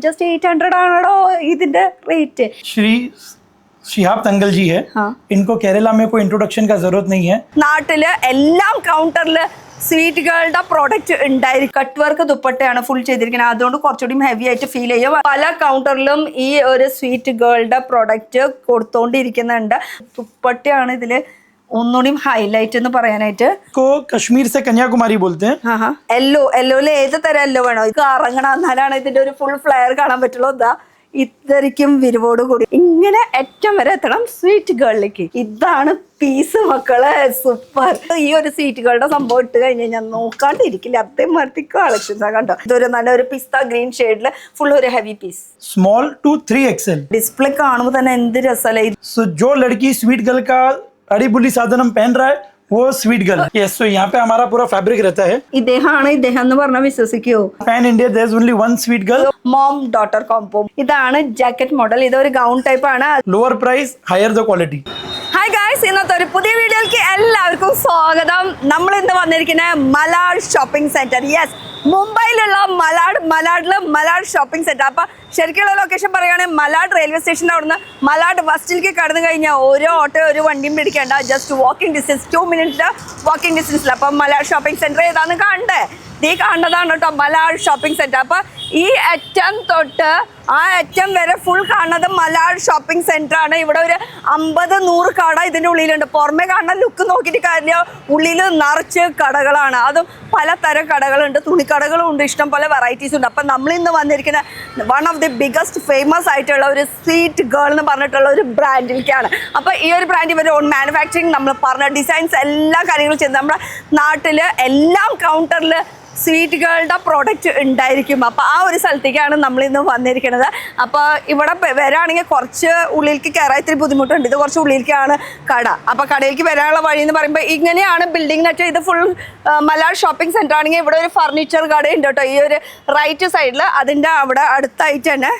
Just 800 ആണോ ഇതിന്റെ rate? Shri Shihab तंगल जी है। हाँ। इनको केरला में कोई इंट्रोडक्शन का जरूरत नहीं है। നാട്ടില് എല്ലാം കൗണ്ടറില് സ്വീറ്റുകളുടെ പ്രോഡക്റ്റ് ഉണ്ടായിരിക്കും. കട്ട് വർക്ക് ദുപ്പട്ടയാണ് ഫുൾ ചെയ്തിരിക്കുന്നത്, അതുകൊണ്ട് കുറച്ചുകൂടി ഹെവി ആയിട്ട് ഫീൽ ചെയ്യും. പല കൗണ്ടറിലും ഈ ഒരു സ്വീറ്റ് ഗേളുടെ പ്രോഡക്റ്റ് കൊടുത്തോണ്ടിരിക്കുന്നുണ്ട്. ദുപ്പട്ടയാണ് ഇതില് ഒന്നുകൂടി ഹൈലൈറ്റ് എന്ന് പറയാനായിട്ട്. को कश्मीर से कन्याकुमारी बोलते हैं। യെല്ലോയില് ഏത് തരം യെല്ലോ വേണോ ഇത് ഇറങ്ങണം, എന്നാലാണ് ഇതിന്റെ ഒരു ഫുൾ ഫ്ലെയർ കാണാൻ പറ്റുള്ളൂ. ഇതാ ഇത്രയ്ക്കും വിരിവോട് കൂടി ഇങ്ങനെ ഏറ്റവും വരെ എത്തണം സ്വീറ്റ് ഗേളിലേക്ക്. ഇതാണ് പീസ് മക്കളെ, സൂപ്പർ. ഈ ഒരു സ്വീറ്റ് ഗേളുടെ സംഭവം ഇട്ട് കഴിഞ്ഞ് കഴിഞ്ഞാൽ നോക്കാണ്ടിരിക്കില്ല, അതേമാതിരി കളക്ഷൻസ് കണ്ടോ. ഇതൊരു നല്ലൊരു പിസ്ത ഗ്രീൻ ഷെയ്ഡില് ഫുൾ ഒരു heavy piece, small to 3XL। Display കാണുമ്പോൾ തന്നെ എന്ത് രസമല്ലേ. सो जो लड़की स्वीट गर्ल का अड़ी बुल्ली साधनम पहन रहा है वो स्वीट गर्ल। यस, सो यहाँ पे हमारा पूरा फैब्रिक रहता है। ഇദ്ദേഹം എന്ന് പറഞ്ഞാൽ വിശ്വസിക്കുവോ? Pan India there is only one sweet girl. Mom daughter combo. ഇതാണ് ജാക്കറ്റ് മോഡൽ. ഇതൊരു ഗൗൺ ടൈപ്പ് ആണ്. Lower price higher the quality. Hi guys, ഇന്നത്തെ ഒരു പുതിയ വീഡിയോയിലേക്ക് എല്ലാവർക്കും സ്വാഗതം. നമ്മൾ ഇന്ന് വന്നിരിക്കുന്നത് മലാഡ് ഷോപ്പിംഗ് സെന്റർ. യെസ്, മുംബൈയിലുള്ള മലാഡില് മലാഡ് ഷോപ്പിംഗ് സെന്റർ. അപ്പൊ ശരിക്കുള്ള ലൊക്കേഷൻ പറയുകയാണെങ്കിൽ മലാഡ് റെയിൽവേ സ്റ്റേഷൻ്റെ അവിടുന്ന് മലാഡ് ബസ്സിലേക്ക് കടന്നു കഴിഞ്ഞാൽ ഓരോ ഓട്ടോ ഒരു വണ്ടിയും പിടിക്കേണ്ട, just walking distance, 2 minute walking ഡിസ്റ്റൻസിൽ. അപ്പം മലാഡ് ഷോപ്പിംഗ് സെന്റർ ഏതാന്ന് കാണണ്ടേ? നീ കാണുന്നതാണ് കേട്ടോ മലാഡ് ഷോപ്പിംഗ് സെന്റർ. അപ്പൊ ഈ അറ്റം തൊട്ട് ആ അറ്റം വരെ ഫുൾ കാണുന്നത് മലാഡ് ഷോപ്പിംഗ് സെന്റർ ആണ്. ഇവിടെ ഒരു 50-100 കട ഇതിന്റെ ഉള്ളിലുണ്ട്. പുറമെ കാണുന്ന ലുക്ക് നോക്കിയിട്ട് കാര്യമില്ല, ഉള്ളിൽ നിറച്ച് കടകളാണ്. അതും പലതരം കടകളുണ്ട്, തുണിക്കടകളും ഉണ്ട്, ഇഷ്ടം പോലെ വെറൈറ്റീസ് ഉണ്ട്. അപ്പം നമ്മൾ ഇന്ന് വന്നിരിക്കുന്ന one of the biggest famous ആയിട്ടുള്ള ഒരു സ്വീറ്റ് ഗേൾ എന്ന് പറഞ്ഞിട്ടുള്ള ഒരു ബ്രാൻഡിലേക്കാണ്. അപ്പോൾ ഈ ഒരു ബ്രാൻഡ് ഇവരുടെ ഓൺ മാനുഫാക്ചറിങ്, നമ്മൾ പറഞ്ഞ ഡിസൈൻസ് എല്ലാ കാര്യങ്ങളും ചെയ്ത് നമ്മുടെ നാട്ടിൽ എല്ലാം കൗണ്ടറിൽ സ്വീറ്റ് ഗേളുടെ പ്രോഡക്റ്റ് ഉണ്ടായിരിക്കും. അപ്പോൾ ആ ഒരു സ്ഥലത്തേക്കാണ് നമ്മൾ ഇന്ന് വന്നിരിക്കുന്നത്. അപ്പോൾ ഇവിടെ വരാണെങ്കിൽ കുറച്ച് ഉള്ളിലേക്ക് കയറാൻ ഇത്തിരി ബുദ്ധിമുട്ടുണ്ട്. ഇത് കുറച്ച് ഉള്ളിലേക്കാണ് കട. അപ്പോൾ കടയിലേക്ക് വരാനുള്ള വഴി എന്ന് പറയുമ്പോൾ ഇങ്ങനെയാണ് ബിൽഡിങ്ങിനൊക്കെ. ഇത് ഫുൾ മലാഡ് ഷോപ്പിംഗ് സെൻ്റർ ആണെങ്കിൽ ഇവിടെ ഒരു ഫർണിച്ചർ കടയുണ്ട് കേട്ടോ, ഈ ഒരു റൈറ്റ് സൈഡിൽ. അതിൻ്റെ അവിടെ അടുത്തായിട്ട് തന്നെ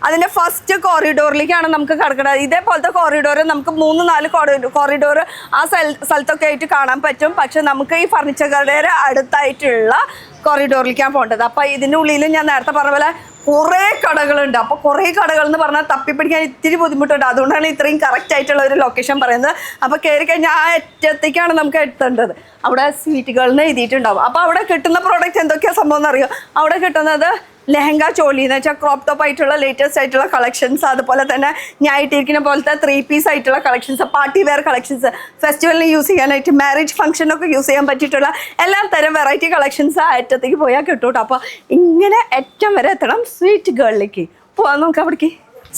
അതിൻ്റെ ഫസ്റ്റ് കോറിഡോറിലേക്കാണ് നമുക്ക് കിടക്കുന്നത്. ഇതേപോലത്തെ കോറിഡോർ നമുക്ക് 3-4 കോറിഡോർ ആ സ്ഥലത്തൊക്കെ ആയിട്ട് കാണാൻ പറ്റും. പക്ഷെ നമുക്ക് ഈ ഫർണിച്ചർ കടയുടെ അടുത്തായിട്ടുള്ള കോറിഡോറിലേക്കാണ് പോകേണ്ടത്. അപ്പോൾ ഇതിൻ്റെ ഉള്ളിൽ ഞാൻ നേരത്തെ പറഞ്ഞ പോലെ കുറേ കടകളുണ്ട്. അപ്പോൾ കുറേ കടകൾ എന്ന് പറഞ്ഞാൽ തപ്പിപ്പിടിക്കാൻ ഇത്തിരി ബുദ്ധിമുട്ടുണ്ട്. അതുകൊണ്ടാണ് ഇത്രയും കറക്റ്റ് ആയിട്ടുള്ള ഒരു ലൊക്കേഷൻ പറയുന്നത്. അപ്പോൾ കയറി കഴിഞ്ഞാൽ ആ അറ്റത്തേക്കാണ് നമുക്ക് എത്തേണ്ടത്. അവിടെ സ്വീറ്റുകളെന്ന് എഴുതിയിട്ടുണ്ടാവും. അപ്പോൾ അവിടെ കിട്ടുന്ന പ്രോഡക്റ്റ് എന്തൊക്കെയാണ് സംഭവം എന്നറിയോ? അവിടെ കിട്ടുന്നത് ലെഹങ്ക ചോളി എന്ന് വെച്ചാൽ ക്രോപ്പ് ടോപ്പ് ആയിട്ടുള്ള ലേറ്റസ്റ്റ് ആയിട്ടുള്ള കളക്ഷൻസ്, അതുപോലെ തന്നെ ഞായിട്ടിരിക്കുന്ന പോലത്തെ 3 പീസ് ആയിട്ടുള്ള കളക്ഷൻസ്, പാർട്ടി വെയർ കളക്ഷൻസ്, ഫെസ്റ്റിവലിന് യൂസ് ചെയ്യാനായിട്ട്, മാരേജ് ഫംഗ്ഷനൊക്കെ യൂസ് ചെയ്യാൻ പറ്റിയിട്ടുള്ള എല്ലാ തരം വെറൈറ്റി കളക്ഷൻസ് ആ അറ്റത്തേക്ക് പോയാൽ കിട്ടും. അപ്പോൾ ഇങ്ങനെ അറ്റം വരെ എത്തണം സ്വീറ്റ് ഗേളിലേക്ക്. പോവാൻ നമുക്ക് അവിടേക്ക്.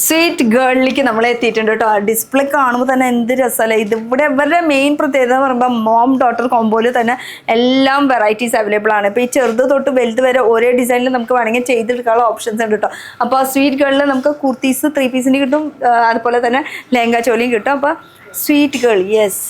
സ്വീറ്റ് ഗേളിലേക്ക് നമ്മൾ എത്തിയിട്ടുണ്ട് കേട്ടോ. ഡിസ്പ്ലേ കാണുമ്പോൾ തന്നെ എന്ത് രസമല്ലേ. ഇതിവിടെ ഇവരുടെ മെയിൻ പ്രത്യേകത എന്ന് പറയുമ്പോൾ മോം ഡോട്ടർ കോംബോയിൽ തന്നെ എല്ലാം വെറൈറ്റീസ് അവൈലബിൾ ആണ്. ഇപ്പോൾ ഈ ചെറുത് തൊട്ട് വലുത് വരെ ഒരേ ഡിസൈനിൽ നമുക്ക് വേണമെങ്കിൽ ചെയ്തെടുക്കാനുള്ള ഓപ്ഷൻസ് ഉണ്ട് കേട്ടോ. അപ്പോൾ സ്വീറ്റ് ഗേളിൽ നമുക്ക് കുർത്തീസ് 3 പീസിന് കിട്ടും, അതുപോലെ തന്നെ ലെഹങ്ക ചോലിയും കിട്ടും. അപ്പോൾ sweet girl, yes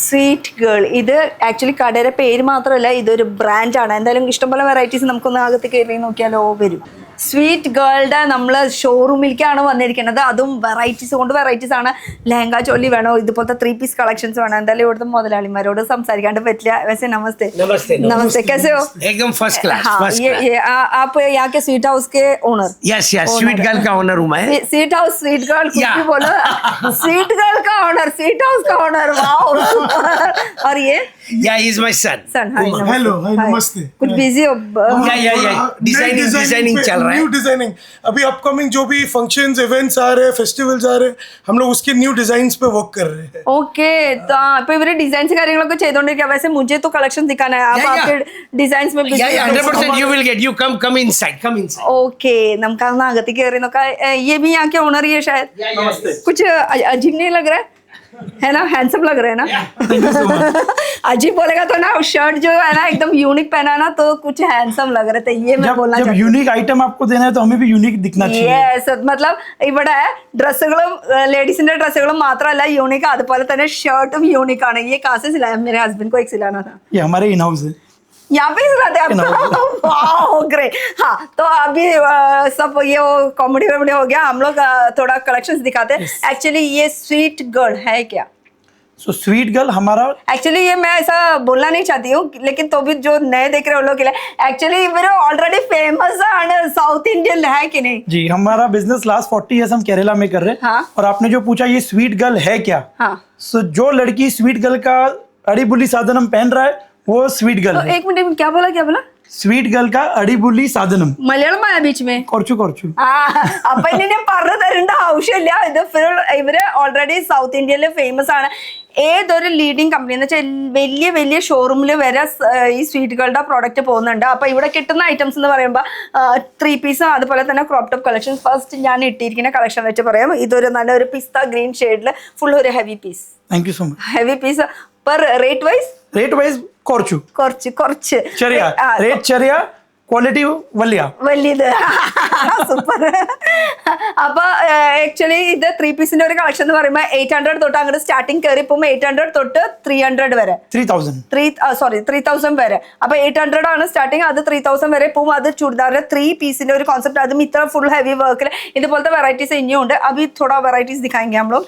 sweet girl. ഇത് ആക്ച്വലി കടയുടെ പേര് മാത്രമല്ല, ഇതൊരു ബ്രാൻഡാണ്. എന്തായാലും ഇഷ്ടംപോലെ വെറൈറ്റീസ് നമുക്കൊന്ന് അകത്ത് കയറി നോക്കിയാലോ വരും. സ്വീറ്റ് ഗേളുടെ നമ്മൾ ഷോറൂമിലേക്കാണ് വന്നിരിക്കുന്നത്. അതും വെറൈറ്റീസ് കൊണ്ട് വെറൈറ്റീസ് ആണ്. ലെഹങ്ക ചോലി വേണോ, ഇതുപോലത്തെ 3 പീസ് കളക്ഷൻസ് വേണം. എന്തായാലും ഇവിടുത്തെ മുതലാളിമാരോട് സംസാരിക്കാണ്ട് പറ്റില്ല. वैसे नमस्ते। नमस्ते, कैसे हो? एकदम फर्स्ट क्लास। हाँ, ये आप यहाँ के स्वीट हाउस के ओनर? यस, स्वीट गर्ल का ओनर हूँ मैं। स्वीट हाउस, स्वीट गर्ल कुछ भी बोलो, स्वीट गर्ल का ओनर, स्वीट हाउस का ओनर। वाओ। और ये he is my son. Hi, hello, hi, नमस्ते। कुछ बिजी हो? डिजाइनिंग चल रहा है। न्यू डिजाइनिंग अभी अपकमिंग जो भी फंक्शंस, इवेंट्स आ रहे हैं, फेस्टिवल्स आ रहे हैं, हम लोग उसके न्यू डिजाइन्स पे वर्क कर रहे हैं। ओके, तो ഇപ്പൊ ഇവര് ഡിസൈൻസ് കാര്യങ്ങളൊക്കെ ചെയ്തോണ്ടിരിക്കുക. वैसे मुझे तो कलेक्शन दिखाना है. आप आपके डिजाइन्स में 100% you will get. You come inside. Okay, നമുക്ക് അന്ന് അകത്തേക്ക് കയറി നോക്കാം. ये भी यहाँ के ओनर ही है शायद. नमस्ते। कुछ अजीब नहीं लग रहा है ना? हैंडसम लग रहा है ना? अजीब बोलेगा तो ना, शर्ट जो है ना एकदम यूनिक पहना ना, तो कुछ हैंडसम लग रहा था. ये मैं बोलना जब यूनिक आइटम आपको देना है तो हमें भी यूनिक दिखना चाहिए. യെസ്, മത്ലബ് ഇവിടെ ഡ്രസ്സുകളും ലേഡീസിന്റെ ഡ്രസ്സുകളും മാത്രമല്ല യൂണിക്, അതുപോലെ തന്നെ ഷർട്ടും യൂണിക് ആണ്. ये कहाँ से सिलाया? मेरे हस्बैंड को एक सिलाना था. ये हमारे इन हाउस है. यहाँ पे सिलाते हैं आपको? Wow, great. हाँ, तो अभी सब ये कॉमेडी वॉमेडी हो गया. हम लोग थोड़ा कलेक्शंस दिखाते हैं. एक्चुअली ये स्वीट गर्ल है क्या? सो स्वीट गर्ल हमारा एक्चुअली ये मैं ऐसा बोलना नहीं चाहती हूँ लेकिन तो भी जो नए देख रहे हो लोग के लिए एक्चुअली मेरे ऑलरेडी फेमस है साउथ इंडियन है कि नहीं. जी हमारा बिजनेस लास्ट 40 ईयर्स हम केरला में कर रहे हैं. हाँ. और आपने जो पूछा ये स्वीट गर्ल है क्या, हाँ. सो जो लड़की स्वीट गर्ल का अड़ीबुली साधनम पहन रहा है वो स्वीट गर्ल तो है. एक मिनट क्या बोला സ്വീറ്റ് ഗേൾക്ക അടിപൊളി സാധനം മലയാളമായ ബീച്ച് മേ കുറച്ചു ആ അപ്പൊ ഇനി ഞാൻ പറഞ്ഞു തരേണ്ട ആവശ്യമില്ല. ഇത് ഇവര് ഓൾറെഡി സൗത്ത് ഇന്ത്യയിൽ ഫേമസ് ആണ്. ഏതൊരു ലീഡിങ് കമ്പനി എന്ന് വെച്ചാൽ വലിയ വലിയ ഷോറൂമിൽ വരെ ഈ സ്വീറ്റുകളുടെ പ്രോഡക്റ്റ് പോകുന്നുണ്ട്. അപ്പൊ ഇവിടെ കിട്ടുന്ന ഐറ്റംസ് എന്ന് പറയുമ്പോൾ 3 പീസും അതുപോലെ തന്നെ ക്രോപ്പ് ടോപ്പ് കളക്ഷൻ. ഫസ്റ്റ് ഞാൻ ഇട്ടിരിക്കുന്ന കളക്ഷൻ വെച്ച് പറയാം. ഇതൊരു നല്ലൊരു പിസ്ത ഗ്രീൻ ഷെയ്ഡിൽ ഫുൾ ഒരു heavy piece. Thank you so much. Heavy piece per rate wise കുറച്ച് ചെറിയ റേറ്റ് ചെറിയ ക്വാളിറ്റി വലിയത് സൂപ്പർ. അപ്പൊ ആക്ച്വലി ഇത് 3 പീസിന്റെ ഒരു കളക്ഷൻ എന്ന് പറയുമ്പോൾ 800 തൊട്ട് അങ്ങോട്ട് സ്റ്റാർട്ടിങ് കയറി പോകുമ്പോൾ 800 തൊട്ട് 300 വരെ 3000 വരെ. അപ്പൊ 800 ആണ് സ്റ്റാർട്ടിങ്, അത് 3000 വരെ പോകും. അത് ചുരിദാറിന്റെ 3 പീസിന്റെ ഒരു കോൺസെപ്റ്റ്. അതും ഇത്ര ഫുൾ ഹെവി വർക്കിൽ ഇതുപോലത്തെ വെറൈറ്റീസ് ഇനിയും ഉണ്ട്. അഭി തോടാ വെറൈറ്റീസ് ദിഖാएंगे हम लोग.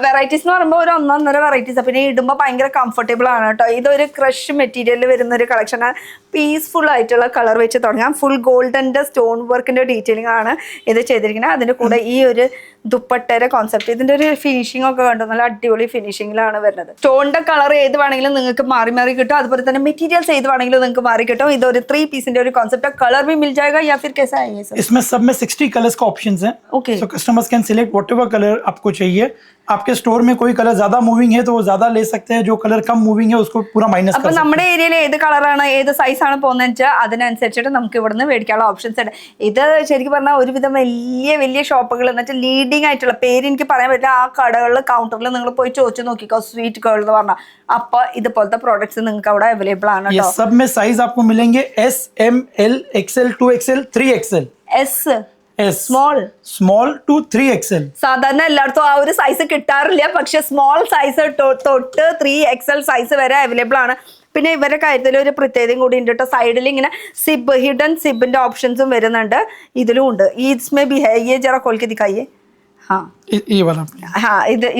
വെറൈറ്റീസ് എന്ന് പറയുമ്പോൾ ഒരു 1.5 വെറൈറ്റീസ്. പിന്നെ ഇടുമ്പോൾ ഭയങ്കര കംഫർട്ടബിൾ ആണ് കേട്ടോ. ഇതൊരു ക്രഷ് മെറ്റീരിയലിൽ വരുന്ന ഒരു കളക്ഷനാണ്. പീസ്ഫുൾ ആയിട്ടുള്ള കളർ വെച്ച് തുടങ്ങാം. ഫുൾ ഗോൾഡന്റെ സ്റ്റോൺ വർക്കിന്റെ ഡീറ്റെയിലിംഗ് ആണ് ഇത് ചെയ്തിരിക്കുന്നത്. അതിന്റെ കൂടെ ഈ ഒരു ദുപ്പട്ടയുടെ കോൺസെപ്റ്റ്, ഇതിന്റെ ഒരു ഫിനിഷിംഗ് ഒക്കെ കണ്ടു, നല്ല അടിപൊളി ഫിനിഷിംഗിലാണ് വരുന്നത്. സ്റ്റോണിന്റെ കളർ ഏത് വേണമെങ്കിലും നിങ്ങൾക്ക് മാറി മാറി കിട്ടും. അതുപോലെ തന്നെ മെറ്റീരിയൽസ് ഏത് വേണമെങ്കിലും നിങ്ങൾക്ക് മാറി കിട്ടും. ഇതൊരു 3 പീസിന്റെ ഒരു കോൺസെപ്റ്റ്. കളർ भी मिल जाएगा या फिर कैसा है ये सब? इसमें सब में 60 कलर्स का ऑप्शंस हैं. Okay. So customers can select whatever colour आपको चाहिए. आपके स्टोर में कोई कलर ज्यादा मूविंग है तो वो ज्यादा ले सकते हैं, जो कलर कम मूविंग है उसको पूरा माइनस कर सकते हैं. നമ്മുടെ ഏരിയയിൽ ഏത് കളറാണ് ഏത് സൈസാണ് പോകുന്നത് വെച്ചാൽ അതിനനുസരിച്ചിട്ട് നമുക്ക് ഇവിടുന്ന് മേടിക്കാനുള്ള ഓപ്ഷൻസ് ഉണ്ട്. ഇത് ശരിക്കും പറഞ്ഞാൽ ഒരുവിധം വലിയ ഷോപ്പുകൾ എന്ന് വെച്ചാൽ ലീഡിങ് ആയിട്ടുള്ള പേര് എനിക്ക് പറയാൻ പറ്റില്ല. ആ കടകളിൽ കൗണ്ടറിൽ നിങ്ങൾ പോയി ചോദിച്ചു നോക്കിക്കോ സ്വീറ്റ് ഗേൾ എന്ന് പറഞ്ഞാൽ. അപ്പൊ ഇതുപോലത്തെ പ്രോഡക്ട്സ് നിങ്ങൾക്ക് അവിടെ അവൈലബിൾ ആണ്. सब में साइज आपको मिलेंगे S, M, L, XL, 2XL, 3XL. Small to 3XL. സാധാരണ എല്ലായിടത്തും ആ ഒരു സൈസ് കിട്ടാറില്ല. പക്ഷെ സ്മോൾ സൈസ് തൊട്ട് 3XL സൈസ് വരെ അവൈലബിൾ ആണ്. പിന്നെ ഇവരുടെ കാര്യത്തിൽ ഒരു പ്രത്യേകതയും കൂടി ഉണ്ട് കേട്ടോ. സൈഡിൽ ഇങ്ങനെ സിബ്, ഹിഡൻ സിബിന്റെ ഓപ്ഷൻസും വരുന്നുണ്ട്. ഇതിലും ഉണ്ട്. ഈസ്മേ ബി ഹൈ ജറ കോൽക്ക് ദിക്കായിേ.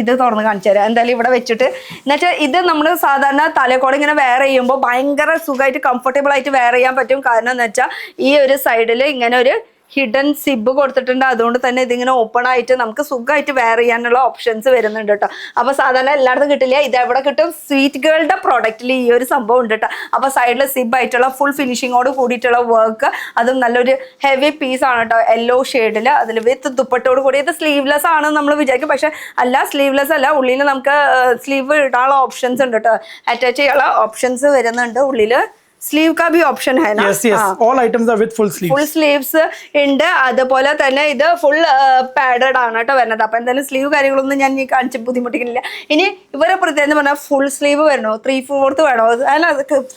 ഇത് തുറന്ന് കാണിച്ചു തരാം. എന്തായാലും ഇവിടെ വെച്ചിട്ട് എന്നുവെച്ചാൽ ഇത് നമ്മൾ സാധാരണ തലക്കോട് ഇങ്ങനെ വെയർ ചെയ്യുമ്പോൾ ഭയങ്കര സുഖമായിട്ട് കംഫർട്ടബിൾ ആയിട്ട് വെയർ ചെയ്യാൻ പറ്റും. കാരണം എന്ന് വെച്ചാൽ ഈ ഒരു സൈഡിൽ ഇങ്ങനെ ഒരു ഹിഡൻ സിബ് കൊടുത്തിട്ടുണ്ട്. അതുകൊണ്ട് തന്നെ ഇതിങ്ങനെ ഓപ്പൺ ആയിട്ട് നമുക്ക് സുഖമായിട്ട് വെയർ ചെയ്യാനുള്ള ഓപ്ഷൻസ് വരുന്നുണ്ട് കേട്ടോ. അപ്പൊ സാധാരണ എല്ലായിടത്തും കിട്ടില്ല. ഇത് എവിടെ കിട്ടും? സ്വീറ്റ് ഗേളുടെ പ്രോഡക്റ്റിൽ ഈ ഒരു സംഭവം ഉണ്ട് കേട്ടോ. അപ്പൊ സൈഡിൽ സിബ് ആയിട്ടുള്ള ഫുൾ ഫിനിഷിങ്ങോട് കൂടിയിട്ടുള്ള വർക്ക്, അതും നല്ലൊരു ഹെവി പീസ് ആണ് കേട്ടോ. യെല്ലോ ഷെയ്ഡിൽ അതിൽ വിത്ത് ദുപ്പട്ടോട് കൂടി. ഇത് സ്ലീവ്ലെസ് ആണ് നമ്മൾ വിചാരിക്കും, പക്ഷെ അല്ല, സ്ലീവ്ലെസ് അല്ല. ഉള്ളിൽ നമുക്ക് സ്ലീവ് ഇടാനുള്ള ഓപ്ഷൻസ് ഉണ്ട് കേട്ടോ. അറ്റാച്ച് ചെയ്യാനുള്ള ഓപ്ഷൻസ് വരുന്നുണ്ട് ഉള്ളില്. സ്ലീവ് കാ ബി ഓപ്ഷൻ ഹൈ നാ. all items are with full sleeves. Full sleeves ഉണ്ട്. അതുപോലെ തന്നെ ഇത് ഫുൾ പാഡഡ് ആണ് കേട്ടോ വരുന്നത്. അപ്പൊ എന്തായാലും സ്ലീവ് കാര്യങ്ങളൊന്നും ഞാൻ ഈ കാണിച്ച് ബുദ്ധിമുട്ടിക്കുന്നില്ല. ഇനി ഇവരെ പ്രത്യേകം പറഞ്ഞാൽ ഫുൾ സ്ലീവ് വരണോ 3/4 വേണോ? അല്ല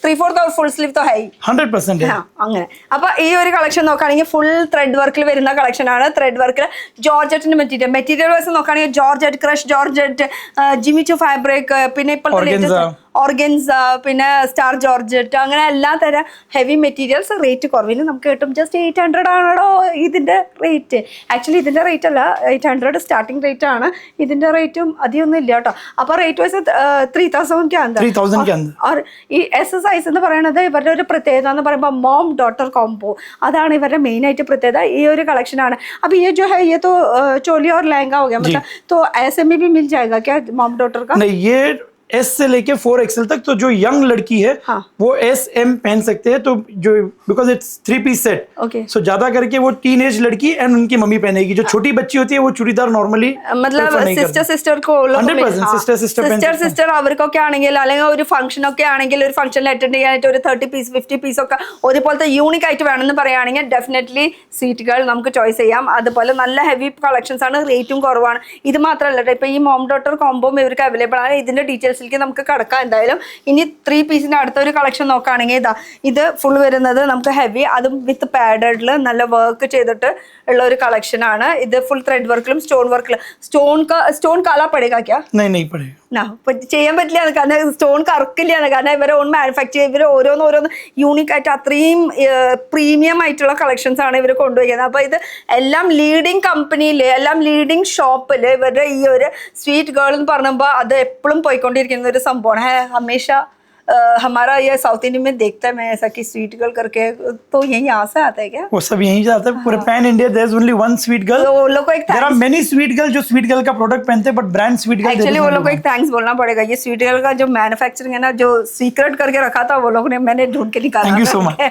3/4 ഫുൾ സ്ലീവ് തോ ഹൈ 100% അങ്ങനെ. അപ്പൊ ഈ ഒരു കളക്ഷൻ നോക്കുകയാണെങ്കിൽ ഫുൾ ത്രെഡ് വർക്കിൽ വരുന്ന കളക്ഷൻ ആണ്. ത്രെഡ് വർക്കിൽ ജോർജറ്റിന്റെ മെറ്റീരിയൽ വൈസ് നോക്കുകയാണെങ്കിൽ ജോർജറ്റ്, ക്രഷ് ജോർജറ്റ്, ജിമിച്ചു ഫാബ്രിക്, പിന്നെ ഇപ്പോഴത്തെ ഓർഗൻസ, പിന്നെ സ്റ്റാർ ജോർജറ്റ്, അങ്ങനെ എല്ലാ തരം ഹെവി മെറ്റീരിയൽസ് റേറ്റ് കുറവിൽ നമുക്ക് കിട്ടും. ജസ്റ്റ് 800 ആണോ ഇതിന്റെ റേറ്റ്? ആക്ച്വലി ഇതിന്റെ റേറ്റ് അല്ല, 800 സ്റ്റാർട്ടിംഗ് റേറ്റ് ആണ്. ഇതിന്റെ റേറ്റും അധികമൊന്നും ഇല്ല കേട്ടോ. അപ്പൊ റേറ്റ് വൈസ് 3000 के अंदर. ഈ എസ് സൈസ് എന്ന് പറയുന്നത് ഇവരുടെ ഒരു പ്രത്യേകത എന്ന് പറയുമ്പോൾ മോം ഡോട്ടർ കോംബോ, അതാണ് ഇവരുടെ മെയിൻ ആയിട്ട് പ്രത്യേകത. ഈ ഒരു കളക്ഷൻ ആണ്. അപ്പൊ ये जो है ये तो चोली और लहंगा हो गया, मतलब तो ऐसे में भी मिल जाएगा क्या मॉम डॉटर का? नहीं, ये S से लेके 4XL तक. तो जो यंग लड़की है वो S, M पहन सकते हैं. तो जो बिकॉज इट्स 3 पीस सेट, सो ज्यादा करके वो टीन एज लड़की एंड उनकी मम्मी पहनेगी. जो छोटी बच्ची होती है वो चूड़ीदार नॉर्मली, मतलब സിസ്റ്റർ 100% സിസ്റ്റർ അവർക്കൊക്കെ ആണെങ്കിൽ, അല്ലെങ്കിൽ ഒരു ഫംഗ്ഷൻ ഒക്കെ ആണെങ്കിൽ, ഒരു ഫംഗ്ഷനിൽ അറ്റൻഡ് ചെയ്യാനായിട്ട് ഒരു 30 പീസ് 50 പീസ് ഒക്കെ ഒരുപോലത്തെ യൂണിക് ആയിട്ട് വേണമെന്ന് പറയുകയാണെങ്കിൽ ഡെഫിനറ്റ്ലി സീറ്റുകൾ നമുക്ക് ചോയ്സ് ചെയ്യാം. അതുപോലെ നല്ല ഹെവി കളക്ഷൻസ് ആണ്, റേറ്റും കുറവാണ്. ഇത് മാത്രമല്ല, ഇപ്പൊ ഈ മോം ഡോട്ടർ കോംബോം ഇവർക്ക് അവൈലബിൾ ആണ്. ഇതിന്റെ ഡീറ്റെയിൽസിലേക്ക് നമുക്ക് കടക്കാം എന്തായാലും. ഇനി 3 പീസിന്റെ അടുത്തൊരു കളക്ഷൻ നോക്കുകയാണെങ്കിൽ ഇതാ, ഇത് ഫുൾ വരുന്നത് നമുക്ക് ഹെവി, അതും വിത്ത് പാഡഡിൽ നല്ല വർക്ക് ചെയ്തിട്ട് ഉള്ള ഒരു കളക്ഷൻ ആണ്. ഇത് ഫുൾ ത്രെഡ് വർക്കിലും സ്റ്റോൺ വർക്കിലും. സ്റ്റോൺ കാല പड़ेगा क्या? नहीं पड़ेगा. ഇപ്പൊ ചെയ്യാൻ പറ്റില്ല കാരണം സ്റ്റോൺ കറക്കില്ല കാരണം ഇവരെ ഓൺ മാനുഫാക്ചർ ഇവർ ഓരോന്ന് യൂണിക് ആയിട്ട് അത്രയും പ്രീമിയം ആയിട്ടുള്ള കളക്ഷൻസ് ആണ് ഇവർ കൊണ്ടുപോയിരിക്കുന്നത്. അപ്പൊ ഇത് എല്ലാം ലീഡിങ് കമ്പനിയില് എല്ലാം ലീഡിങ് ഷോപ്പില് ഇവരുടെ ഈ ഒരു സ്വീറ്റ് ഗേൾ എന്ന് പറയുമ്പോൾ അത് എപ്പോഴും പോയിക്കൊണ്ടിരിക്കുന്ന ഒരു സംഭവമാണ്. ഹമേഷ हमारा ये साउथ इंडियन में देखता है मैं ऐसा कि स्वीट गर्ल करके तो यही यहाँ से आता है क्या? वो सब यहीं से आता है पूरे pan India. There is only one sweet Girl. तो वो लोग को एक there are many Sweet Girl जो स्वीट गर्ल का प्रोडक्ट पहनते हैं but brand Sweet Girl actually वो लोग को एक थैंक्स बोलना पड़ेगा. ये स्वीट गर्ल का जो मैन्युफैक्चरिंग है ना जो सीक्रेट करके रखा था वो लोग ने मैंने ढूंढ के निकाला. Thank you so much.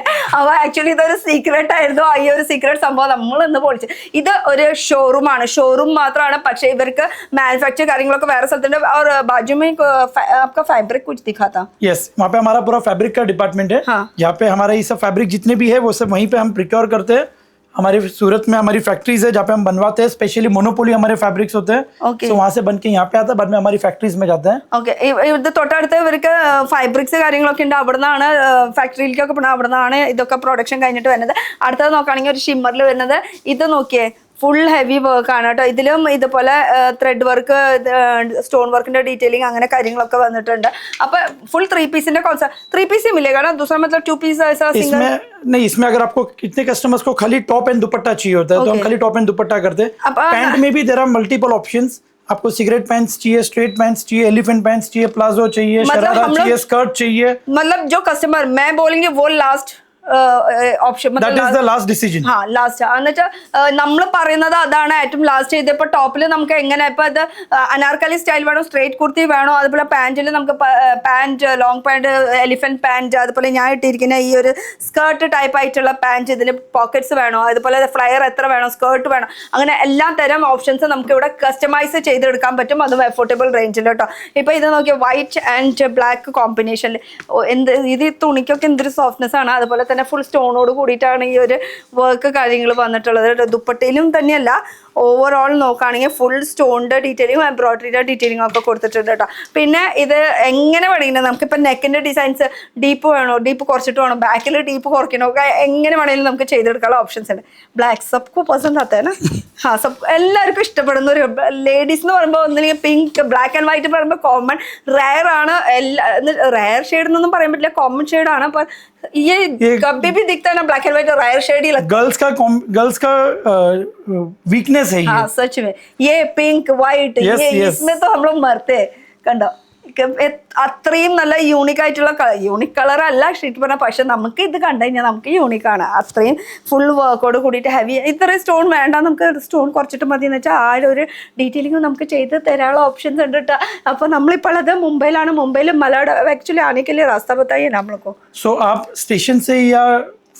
അവ ആക്ച്വലി ഇതൊരു സീക്രട്ട് ആയിരുന്നു. ഈ ഒരു സീക്രട്ട് സംഭവം നമ്മൾ ഇന്ന് പൊളിച്ചു. ഇത് ഒരു ഷോറൂം ആണ്. ഷോറൂം മാത്രമാണ് പക്ഷേ ഇവർക്ക് മാനുഫാക്ചർ കാര്യങ്ങളൊക്കെ വേറെ സ്ഥലത്തുണ്ട്. और बाजू में आपका फैब्रिक कुछ दिखा था. यस वहाँ पे हमारा पूरा फैब्रिक का डिपार्टमेंट है. हाँ. यहाँ पे हमारा ये सब फैब्रिक जितने भी है वो सब वहीं पे हम प्रिक्योर करते हैं. हमारे सूरत में हमारी फैक्ट्रीज है जहाँ पे हम बनवाते हैं. स्पेशली मोनोपोली हमारे फैब्रिक्स होते हैं. Okay. तो वहाँ से बन के यहाँ पे आता है बाद में हमारी फैक्ट्रीज में जाता है. ഓക്കെ ഇത് തൊട്ടടുത്ത് ഇവർക്ക് ഫൈബ്രിക്സ് കാര്യങ്ങളൊക്കെ ഉണ്ട്. അവിടെ നിന്നാണ് ഫാക്ടറിയിലേക്കൊക്കെ പോകണം. അവിടെ നിന്നാണ് ഇതൊക്കെ പ്രൊഡക്ഷൻ കഴിഞ്ഞിട്ട് വരുന്നത്. അടുത്തത് നോക്കുകയാണെങ്കിൽ ഒരു ഷിമ്മറിൽ വരുന്നത് ഇത് നോക്കിയേ ഫുൾ ഹെവി വർക്ക് ആണ് കേട്ടോ. ഇതിലും ഇതുപോലെ ത്രെഡ് വർക്ക് സ്റ്റോൺ വർക്കിന്റെ ഡീറ്റെയിലിംഗ് അങ്ങനെ കാര്യങ്ങളൊക്കെ വന്നിട്ടുണ്ട്. അപ്പൊ ഫുൾ 3 പീസിന്റെ കോൺസെप्ट 3 पीस ही मिलेगा ना दूसरा मतलब 2 पीस ऐसा सिंगल इसमें नहीं. इसमें अगर आपको कितने कस्टमर्स को खाली टॉप एंड दुपट्टा चाहिए होता है तो हम खाली टॉप एंड दुपट्टा करते हैं. पैंट में भी देयर आर मल्टीपल ऑप्शंस. आपको सिगरेट पैंट्स चाहिए, स्ट्रेट पैंट्स चाहिए, एलिफेंट पैंट्स चाहिए, प्लाजो चाहिए, शरारा चाहिए, स्कर्ट चाहिए. मतलब जो कस्टमर मैं बोलेंगे वो last option That is the last decision. Last എന്നുവെച്ചാൽ നമ്മൾ പറയുന്നത് അതാണ് ഏറ്റവും ലാസ്റ്റ്. ഇതിപ്പോ ടോപ്പിൽ നമുക്ക് എങ്ങനെ ഇപ്പൊ ഇത് അനാർക്കലി സ്റ്റൈൽ വേണോ സ്ട്രേറ്റ് കുർത്തി വേണോ അതുപോലെ പാന്റിൽ നമുക്ക് pant long pant elephant pant അതുപോലെ ഞാൻ ഇട്ടിരിക്കുന്ന ഈ ഒരു സ്കേർട്ട് ടൈപ്പ് ആയിട്ടുള്ള പാന്റ് ഇതിൽ പോക്കറ്റ്സ് വേണോ അതുപോലെ ഫ്ലയർ എത്ര വേണോ സ്കേർട്ട് വേണോ അങ്ങനെ എല്ലാ തരം ഓപ്ഷൻസ് നമുക്ക് ഇവിടെ കസ്റ്റമൈസ് ചെയ്തെടുക്കാൻ പറ്റും. അതും അഫോർഡബിൾ റേഞ്ചിൽ കേട്ടോ. ഇപ്പൊ ഇത് നോക്കിയാൽ വൈറ്റ് ആൻഡ് ബ്ലാക്ക് കോമ്പിനേഷനിൽ എന്ത് ഇത് തുണിക്കൊക്കെ എന്തൊരു സോഫ്റ്റ്നെസ് ആണ്. അതുപോലെ തന്നെ ഫുൾ സ്റ്റോണോട് കൂടിയിട്ടാണ് ഈ ഒരു വർക്ക് കാര്യങ്ങൾ വന്നിട്ടുള്ളത്. ദുപ്പട്ടയിലും തന്നെയല്ല ഓവറോൾ നോക്കുകയാണെങ്കിൽ ഫുൾ സ്റ്റോണിന്റെ ഡീറ്റെയിലിംഗ് എംബ്രോയിഡറിയുടെ ഡീറ്റെയിലിംഗ് ഒക്കെ കൊടുത്തിട്ടുണ്ട് കേട്ടോ. പിന്നെ ഇത് എങ്ങനെ വേണമെങ്കിലും നമുക്കിപ്പോൾ നെക്കിന്റെ ഡിസൈൻസ് ഡീപ്പ് വേണോ ഡീപ്പ് കുറച്ചിട്ട് വേണോ ബാക്കിൽ ഡീപ്പ് കുറയ്ക്കണോ ഒക്കെ എങ്ങനെ വേണമെങ്കിലും നമുക്ക് ചെയ്തെടുക്കാനുള്ള ഓപ്ഷൻസ് ഉണ്ട്. ബ്ലാക്ക് സബ്കു പസന്ത് ആത്തേന സബ് എല്ലാവർക്കും ഇഷ്ടപ്പെടുന്ന ഒരു ലേഡീസ് എന്ന് പറയുമ്പോൾ ഒന്നില്ലെങ്കിൽ പിങ്ക് ബ്ലാക്ക് ആൻഡ് വൈറ്റ് പറയുമ്പോൾ കോമൺ റയർ ആണ്. റയർ ഷെയ്ഡ് എന്നൊന്നും പറയാൻ പറ്റില്ല കോമൺ ഷെയ്ഡ് ആണ്. അപ്പൊ ये कभी भी दिखता है ना ब्लैक एंड व्हाइट और रायर शेड ही लगता है. गर्ल्स का वीकनेस है ये. हाँ सच में ये पिंक व्हाइट ये इसमें तो हम लोग मरते हैं. കണ്ടോ അത്രയും നല്ല യൂണിക് ആയിട്ടുള്ള യൂണിക് കളർ അല്ല ശരിക്കും പറഞ്ഞാൽ പക്ഷെ നമുക്ക് ഇത് കണ്ടു കഴിഞ്ഞാൽ നമുക്ക് യൂണിക് ആണ്. അത്രയും ഫുൾ വർക്കോട് കൂടിയിട്ട് ഹെവി ഇത്രയും സ്റ്റോൺ വേണ്ട നമുക്ക് സ്റ്റോൺ കുറച്ചിട്ട് മതി എന്ന് വെച്ചാൽ ആ ഒരു ഡീറ്റെയിലിംഗ് നമുക്ക് ചെയ്ത് തരാനുള്ള ഓപ്ഷൻസ് ഉണ്ട് കേട്ടോ. അപ്പോൾ നമ്മളിപ്പോൾ അത് മുംബൈയിലാണ്. മുംബൈയിൽ മലാഡ് एक्चुअली आने के लिए रास्ता बताइए ना हम लोग को. सो आप स्टेशन से या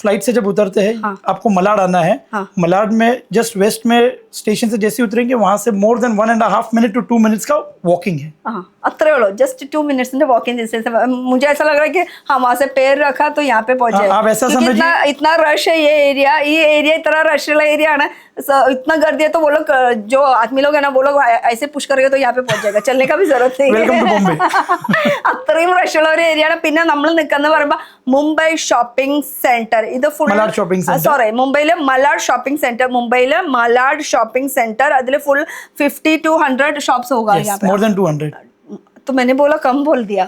फ्लाइट से जब उतरते हैं आपको मलाड आना है. मलाड में जस्ट वेस्ट में स्टेशन से जैसे उतरेंगे वहां से more than 1.5 minute to 2 minutes का वॉकिंग है. अतरे वालों just 2 minutes in walking distance. मुझे ऐसा लग रहा है कि हम वहां से पैर रखा तो यहाँ पे पहुंचे. आप ऐसा समझिए इतना रश है ये एरिया इतना रश वाला एरिया है ना. इतना गर्दी है तो वो लोग जो आदमी लोग है ना वो लोग ऐसे पुश करेंगे तो यहाँ पे पहुंच जाएगा. चलने का भी जरूरत नहीं है. അത്രയും റഷ് ഉള്ള ഒരു ഏരിയ ആണ്. പിന്നെ നമ്മൾ നിൽക്കുന്ന പറയുമ്പോൾ മുംബൈ ഷോപ്പിംഗ് സെന്റർ ഇത് ഫുൾ സോറി മുംബൈയിലെ മലാഡ് ഷോപ്പിംഗ് സെന്റർ മുംബൈയിലെ മലാഡ് ഷോപ്പിംഗ് സെന്റർ അതിൽ ഫുൾ 50 to 100 शॉप्स होगा यहाँ पे. more than 200. तो मैंने बोला कम बोल दिया.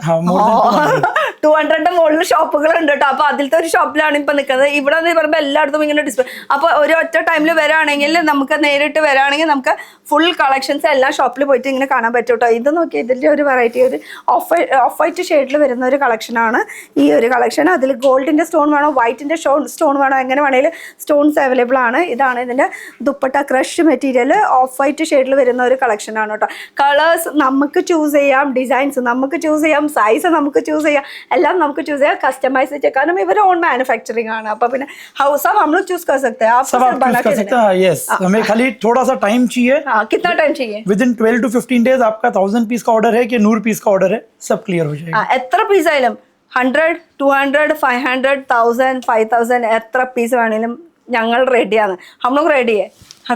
200 മുകളിൽ ഷോപ്പുകൾ ഉണ്ട് കേട്ടോ. അപ്പൊ അതിലത്തെ ഒരു ഷോപ്പിലാണ് ഇപ്പൊ നിൽക്കുന്നത്. ഇവിടെ പറയുമ്പോൾ എല്ലായിടത്തും ഇങ്ങനെ ഡിസ്പ്ലേ. അപ്പൊ ഒരു ഒറ്റ ടൈമിൽ വരാണെങ്കിൽ നമുക്ക് നേരിട്ട് വരാണെങ്കിൽ നമുക്ക് ഫുൾ കളക്ഷൻസ് എല്ലാ ഷോപ്പിൽ പോയിട്ട് ഇങ്ങനെ കാണാൻ പറ്റും കേട്ടോ. ഇത് നോക്കി ഇതിന്റെ ഒരു വെറൈറ്റി ഒരു ഓഫ് വൈറ്റ് ഷെയ്ഡിൽ വരുന്ന ഒരു കളക്ഷനാണ് ഈ ഒരു കളക്ഷൻ. അതിൽ ഗോൾഡിന്റെ സ്റ്റോൺ വേണോ വൈറ്റിന്റെ സ്റ്റോൺ വേണോ എങ്ങനെ വേണമെങ്കിൽ സ്റ്റോൺസ് അവൈലബിൾ ആണ്. ഇതാണ് ഇതിന്റെ dupatta crush material of white ഷെയ്ഡിൽ വരുന്ന ഒരു കളക്ഷനാണ് കേട്ടോ. കളേഴ്സ് നമുക്ക് ചൂസ് ചെയ്യാം, ഡിസൈൻസ് നമുക്ക് ചൂസ് ചെയ്യാം, സൈസ് നമുക്ക് ചൂസ് ചെയ്യാം, एല്ലാം നമുക്ക് चूज ചെയ്യാം കസ്റ്റമൈസ് ചെയ്യാം. കാരണം ഇവർ ഓൺ മാനുഫैक्चरिंग ആണ്. അപ്പോൾ പിന്നെ हाउस सब हम लोग चूज कर सकते हैं. आप सब बना कर सकते हैं. यस हमें खाली थोड़ा सा टाइम चाहिए. हां कितना टाइम चाहिए? विदिन 12 to 15 डेज आपका 1000 पीस का ऑर्डर है कि 100 पीस का ऑर्डर है सब क्लियर हो जाएगा. എത്ര പീസ് ആയാലും 100 200 500 1000 5000 എത്ര പീസ് വേണേലും ഞങ്ങൾ റെഡിയാണ്. हम लोग रेडी है.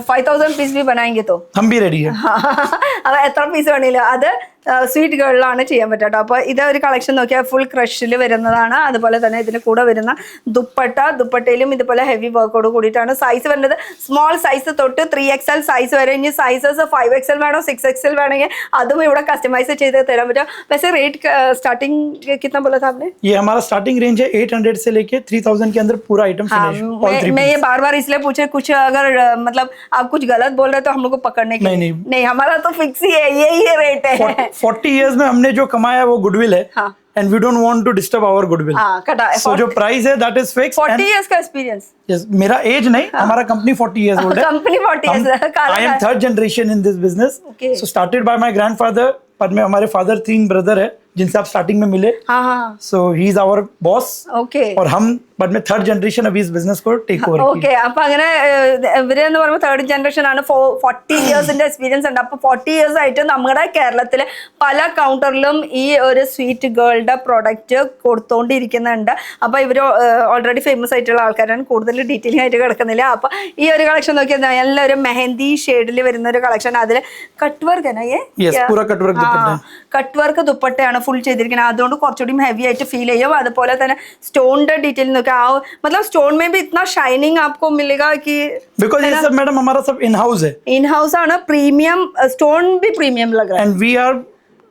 5000 पीस भी बनाएंगे तो हम भी रेडी है. अब എത്ര പീസ് വേണേലും അത് സ്വീറ്റ് ഗേളിലാണ് ചെയ്യാൻ പറ്റുക കേട്ടോ. അപ്പോൾ ഇത് ഒരു കളക്ഷൻ നോക്കിയാൽ ഫുൾ ക്രഷിൽ വരുന്നതാണ്. അതുപോലെ തന്നെ ഇതിന് കൂടെ വരുന്ന ദുപ്പട്ടയിലും ഇതുപോലെ ഹെവി വർക്കോട് കൂടിയിട്ടാണ്. സൈസ് വരുന്നത് സ്മോൾ സൈസ് തൊട്ട് 3XL സൈസ് വരെ. ഇനി സൈസസ് 5XL വേണോ 6XL വേണമെങ്കിൽ അതും ഇവിടെ കസ്റ്റമൈസ് ചെയ്ത് തരാൻ പറ്റും. वैसे रेट स्टार्टिंग कितना बोला था आपने? ये हमारा स्टार्टिंग रेंज है 800 से लेके 3000 के अंदर पूरा आइटम फिनिश. मैं ये बार इसलिए पूछे कुछ अगर मतलब आप कुछ गलत बोल रहे तो हम लोग को पकड़ने के नहीं हमारा तो फिक्स ही है, यही रेट है. 40 years में हमने जो कमाया वो गुडविल है. हाँ. And we don't want to disturb our goodwill. So जो प्राइस है that is fixed. 40 years का एक्सपीरियंस. Yes, मेरा एज नहीं, हमारा कंपनी 40 years old है. Company 40 years. I am third generation in this business. Okay. So started by my grandfather. पर में हमारे फादर 3 ब्रदर है जिनसे आप स्टार्टिंग में मिले. So he is our boss. Okay. और हम बट में थर्ड जनरेशन अभी इस बिजनेस को टेक ओवर. ഓക്കെ. അപ്പൊ അങ്ങനെ ഇവരെന്ന് പറയുമ്പോൾ തേർഡ് ജനറേഷൻ ആണ്. 40 ഇയേഴ്സിന്റെ എക്സ്പീരിയൻസ് ഉണ്ട്. അപ്പൊ 40 ഇയേഴ്സ് ആയിട്ട് നമ്മുടെ കേരളത്തിലെ പല കൗണ്ടറിലും ഈ ഒരു സ്വീറ്റ് ഗേളുടെ പ്രൊഡക്റ്റ് കൊടുത്തോണ്ടിരിക്കുന്നുണ്ട്. അപ്പൊ ഇവര് ഓൾറെഡി ഫേമസ് ആയിട്ടുള്ള ആൾക്കാരാണ്. കൂടുതൽ ഡീറ്റെയിലിംഗ് ആയിട്ട് കിടക്കുന്നില്ല. അപ്പൊ ഈ ഒരു കളക്ഷൻ നോക്കിയാൽ നല്ലൊരു മെഹന്തി ഷെയ്ഡിൽ വരുന്ന ഒരു കളക്ഷൻ. അതിൽ കട്ട് വർക്ക് കട്ട് വർക്ക് ദുപ്പട്ടയാണ് ഫുൾ ചെയ്തിരിക്കുന്നത്. അതുകൊണ്ട് കുറച്ചുകൂടി ഹെവി ആയിട്ട് ഫീൽ ചെയ്യും. അതുപോലെ തന്നെ സ്റ്റോണിന്റെ ഡീറ്റെയിൽ നോക്കി मतलब स्टोन में भी इतना शाइनिंग आपको मिलेगा कि बिकॉज ये सब मैडम हमारा सब इन हाउस है. इन हाउस है ना. प्रीमियम स्टोन भी प्रीमियम लग रहा है. And we are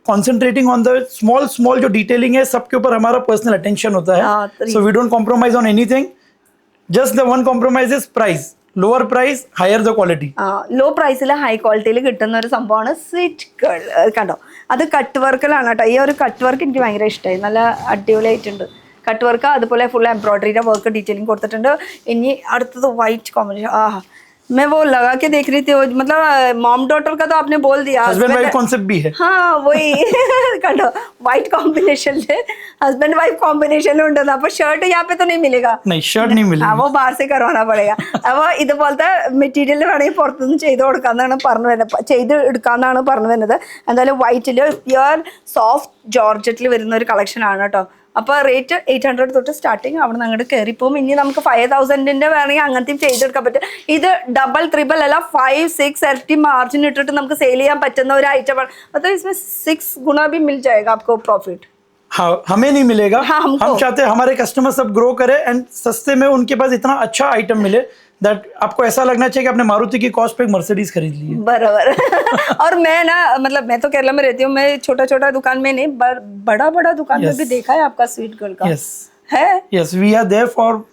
concentrating on the small जो डिटेलिंग है सबके ऊपर हमारा पर्सनल अटेंशन होता है. So we don't compromise on anything. Just the one compromise is price. Lower price higher the quality. Low പ്രൈസിൽ ഹൈ ക്വാളിറ്റിയിൽ കിട്ടുന്ന ഒരു സംഭവമാണ് സ്വീറ്റ് ഗേൾ. കണ്ടോ, അത് കട്ട് വർക്കിലാണ് കേട്ടോ. ഈ ഒരു കട്ട് വർക്ക് എനിക്ക് ഭയങ്കര ഇഷ്ടമായി. നല്ല അടിപൊളിയായിട്ടുണ്ട് കട്ട് വർക്ക്. അതുപോലെ ഫുൾ എംബ്രോയിഡറിയുടെ വർക്ക് ഡീറ്റെയിലിംഗ് കൊടുത്തിട്ടുണ്ട്. ഇനി അടുത്തത് വൈറ്റ് കോമ്പിനേഷൻ. मैं वो लगा के देख रही थी, मतलब मॉम डॉटर का तो आपने बोल दिया. हस्बैंड वाइफ कॉन्सेप्ट भी है. हाँ वही करो white combination husband wife combination उंटदा. അപ്പോൾ ഷർട്ട് यहाँ पे तो नहीं मिलेगा. नहीं शर्ट नहीं मिलेगा. वो बाहर से करवाना पड़ेगा. അപ്പോൾ ഇതുപോലത്തെ മെറ്റീരിയൽ വേണമെങ്കിൽ പുറത്തുനിന്ന് ചെയ്ത് കൊടുക്കാന്നാണ് പറഞ്ഞു വരുന്നത്, ചെയ്ത് എടുക്കാന്നാണ് പറഞ്ഞു വരുന്നത്. എന്തായാലും വൈറ്റിൽ പ്യുവർ സോഫ്റ്റ് ജോർജറ്റിൽ വരുന്ന ഒരു കളക്ഷൻ ആണ് കേട്ടോ. അപ്പോൾ റേറ്റ് 800 തൊട്ട് സ്റ്റാർട്ടിങ്. അവിടെ നിന്ന് അങ്ങോട്ട് കയറിപ്പോവും. ഇനി നമുക്ക് 5000ന്റെ വേണമെങ്കിൽ അങ്ങനത്തെയും ചെയ്തെടുക്കാൻ പറ്റും. ഇത് ഡബിൾ ട്രിപ്പിൾ അല്ല 5-6 ഇരട്ടി മാർജിൻ ഇട്ടിട്ട് നമുക്ക് സെയിൽ ചെയ്യാൻ പറ്റുന്ന ഒരു ഐറ്റമാണ്. मतलब इसमें 6 गुना भी मिल जाएगा आपको प्रॉफिट. हाँ हमें नहीं मिलेगा. हाँ, हम चाहते हैं हमारे कस्टमर सब ग्रो करे एंड सस्ते में उनके पास इतना अच्छा आइटम मिले दैट आपको ऐसा लगना चाहिए कि आपने मारुति की कॉस्ट पे एक मर्सिडीज खरीद ली है. बराबर. और मैं ना मतलब मैं तो केरला में रहती हूँ. मैं छोटा दुकान में नहीं बड़ा दुकान में भी देखा है आपका स्वीट गर्ल का. यस है. Yes we are there for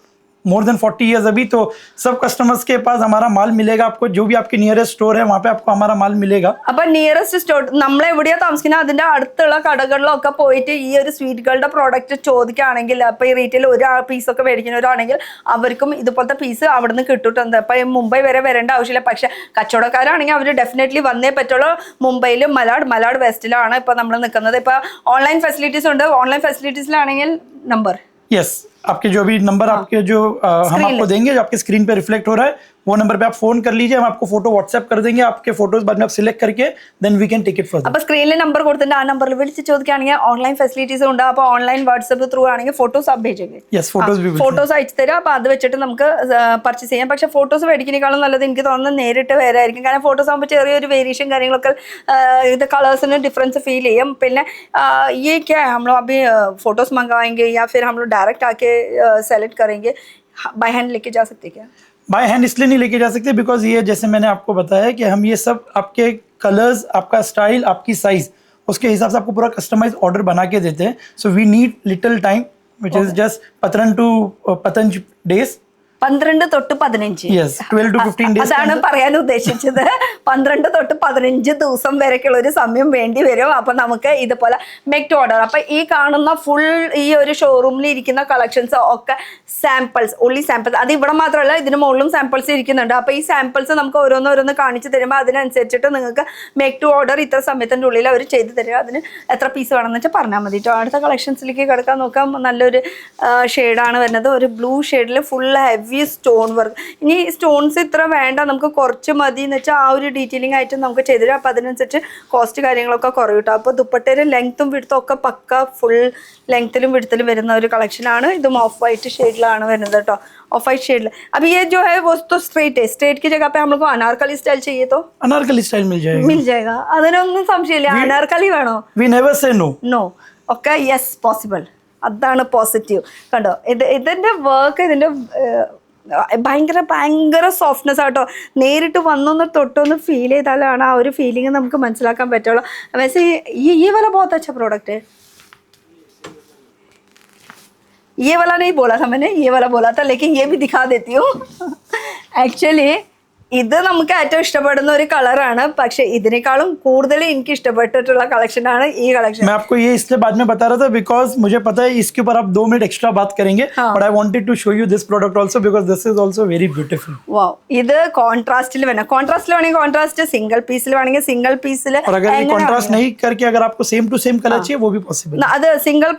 more than 40 years अभी. तो सब कस्टमर्स के पास हमारा माल मिलेगा. आपको जो भी आपके नियरेस्ट स्टोर है वहाँ पे आपको हमारा माल मिलेगा. അപ്പൊ നിയറസ്റ്റ് സ്റ്റോർ നമ്മൾ എവിടെയാ താമസിക്കുന്നത് അതിന്റെ അടുത്തുള്ള കടകളിലൊക്കെ പോയിട്ട് ഈ ഒരു സ്വീറ്റ് ഗേളുടെ പ്രോഡക്റ്റ് ചോദിക്കുകയാണെങ്കിൽ, അപ്പൊ ഈ റീറ്റെയിൽ ഒരു പീസൊക്കെ മേടിക്കുന്നവരാണെങ്കിൽ അവർക്കും ഇതുപോലത്തെ പീസ് അവിടെ നിന്ന് കിട്ടുന്നുണ്ട്. അപ്പൊ മുംബൈ വരെ വരേണ്ട ആവശ്യമില്ല. പക്ഷെ കച്ചവടക്കാരാണെങ്കിൽ അവർ ഡെഫിനറ്റ്ലി വന്നേ പറ്റുള്ളൂ. മുംബൈയിൽ മലാഡ് വെസ്റ്റിലാണ് ഇപ്പൊ നമ്മൾ നിൽക്കുന്നത്. ഇപ്പൊ ഓൺലൈൻ ഫെസിലിറ്റീസ് ഉണ്ട്. ഓൺലൈൻ ഫെസിലിറ്റീസിലാണെങ്കിൽ നമ്പർ यस आपके जो भी नंबर आपके जो हम आपको देंगे जो आपके स्क्रीन पे रिफ्लेक्ट हो रहा है वो नंबर पे आप फोन कर लीजिए. हम आपको फोटो व्हाट्सएप कर देंगे. आपके फोटोज बाद में आप सिलेक्ट करके then we can take it further. അപ്പോൾ സ്ക്രീനിൽ നമ്പർ കൊടുത്തിട്ട് ആ നമ്പറിൽ വിളിച്ച് ചോദിക്കുകയാണെങ്കിൽ ഓൺലൈൻ ഫെസിലിറ്റീസ് ഉണ്ട്. അപ്പോൾ ഓൺലൈൻ വാട്സ്ആപ്പ് ത്രൂ ആണെങ്കിൽ ഫോട്ടോസ് आप भेजेंगे. യെസ് ഫോട്ടോസ് भी ഫോട്ടോസ് അയച്ചു തരാം. അപ്പോൾ അത് വെച്ചിട്ട് നമുക്ക് പർച്ചേസ് ചെയ്യാം. പക്ഷേ ഫോട്ടോസ് മേടിക്കുന്നതിനേക്കാളും നല്ലത് എനിക്ക് തോന്നുന്നത് നേരിട്ട് വരായിരിക്കും. കാരണം ഫോട്ടോസ് ആകുമ്പോൾ ചെറിയൊരു വേരിയേഷൻ കാര്യങ്ങളൊക്കെ ഇത് കളേഴ്സിന് ഡിഫറൻസ് ഫീൽ ചെയ്യും. പിന്നെ ये क्या है हम लोग अभी फोटोज मंगवाएंगे या फिर हम लोग डायरेक्ट आके सेलेक्ट करेंगे. बाय हैंड लेके जा सकते क्या? बाय हैंड इसलिए नहीं लेके जा सकते बिकॉज ये जैसे मैंने आपको बताया कि हम ये सब आपके कलर्स, आपका स्टाइल, आपकी साइज उसके हिसाब से आपको पूरा कस्टमाइज ऑर्डर बना के देते हैं. So we need little time which is just पतरन टू पतंज डेज. 12 തൊട്ട് 15. Yes, 12 to 15 days. അതാണ് പറയാൻ ഉദ്ദേശിച്ചത്. 12 തൊട്ട് 15 ദിവസം വരെക്കുള്ള ഒരു സമയം വേണ്ടി വരും. അപ്പൊ നമുക്ക് ഇതുപോലെ മെക്ക് ടു ഓർഡർ. അപ്പൊ ഈ കാണുന്ന ഫുൾ ഈ ഒരു ഷോറൂമിൽ ഇരിക്കുന്ന കളക്ഷൻസ് ഒക്കെ സാമ്പിൾസ്, ഓൺലി സാമ്പിൾസ്. അത് ഇവിടെ മാത്രമല്ല ഇതിന് മുകളിലും സാമ്പിൾസ് ഇരിക്കുന്നുണ്ട്. അപ്പൊ ഈ സാമ്പിൾസ് നമുക്ക് ഓരോന്നോരോന്ന് കാണിച്ചു തരുമ്പോൾ അതിനനുസരിച്ചിട്ട് നിങ്ങൾക്ക് മെക്ക് ടു ഓർഡർ ഇത്ര സമയത്തിൻ്റെ ഉള്ളിൽ അവർ ചെയ്തു തരിക. അതിന് എത്ര പീസ് വേണമെന്ന് വെച്ചാൽ പറഞ്ഞാൽ മതി കേട്ടോ. അടുത്ത കളക്ഷൻസിലേക്ക് കിടക്കാൻ നോക്കാം. നല്ലൊരു ഷെയ്ഡാണ് വരുന്നത്. ഒരു ബ്ലൂ ഷെയ്ഡിൽ full heavy heavy stone work. ഇനി സ്റ്റോൺസ് ഇത്ര വേണ്ട, നമുക്ക് കുറച്ച് മതി എന്ന് വെച്ചാൽ ആ ഒരു ഡീറ്റെയിലിംഗ് ആയിട്ട് നമുക്ക് ചെയ്തിട്ട് അപ്പോൾ അതിനനുസരിച്ച് കോസ്റ്റ് കാര്യങ്ങളൊക്കെ കുറയും കേട്ടോ. അപ്പോൾ ദുപ്പട്ടയുടെ ലെങ്ത്തും വിടുത്തും ഒക്കെ പക്ക ഫുൾ ലെങ്ത്തിലും വിടുത്തിലും വരുന്ന ഒരു കളക്ഷനാണ്. ഇതും ഓഫ് വൈറ്റ് ഷെയ്ഡിലാണ് വരുന്നത് കേട്ടോ, ऑफ वाइट शेड. अभी ये जो है वो तो स्ट्रेट है, स्ट्रेट की जगह पे हम लोग को अनारकली स्टाइल चाहिए तो अनारकली स्टाइल मिल जाएगा. അതിനൊന്നും സംശയമില്ല. അനാർക്കലി വേണോ? We never say no. No. Okay yes possible. അതാണ് പോസിറ്റീവ്. കണ്ടോ ഇതിന്റെ വർക്ക്, ഇതിന്റെ ഭയങ്കര ഭയങ്കര സോഫ്റ്റ്നെസ് ആട്ടോ. നേരിട്ട് വന്നൊന്ന് തൊട്ടൊന്ന് ഫീൽ ചെയ്താലാണ് ആ ഒരു ഫീലിംഗ് നമുക്ക് മനസ്സിലാക്കാൻ പറ്റുള്ളൂ. വैसे ये वाला बहुत अच्छा प्रोडक्ट है. ये वाला नहीं बोला था मैंने, ये वाला बोला था, लेकिन ये भी दिखा देती हूँ. एक्चुअली ഇത് നമുക്ക് ഏറ്റവും ഇഷ്ടപ്പെടുന്ന ഒരു കളറാണ്. പക്ഷെ ഇതിനേക്കാളും കൂടുതൽ എനിക്ക് ഇഷ്ടപ്പെട്ടിട്ടുള്ള കളക്ഷനാണ് ഈ കളക്ഷൻ. मैं आपको ये इसलिए बाद में बता रहा था बिकॉज मुझे पता है इसके ऊपर आप 2 मिनट एक्स्ट्रा बात करेंगे, but I wanted to show you this product also because this is also very beautiful. Wow. ഇത് കോൺട്രാസ്റ്റിൽ വേണം, കോൺട്രാസ്റ്റിൽ വേണമെങ്കിൽ കോൺട്രാസ്റ്റ്, സിംഗിൾ പീസിൽ വേണമെങ്കിൽ സിംഗിൾ പീസിൽ. और अगर ये कॉन्ट्रास्ट नहीं करके अगर आपको सेम टू सेम कलर चाहिए वो भी पॉसिबल है. അത് സിംഗിൾ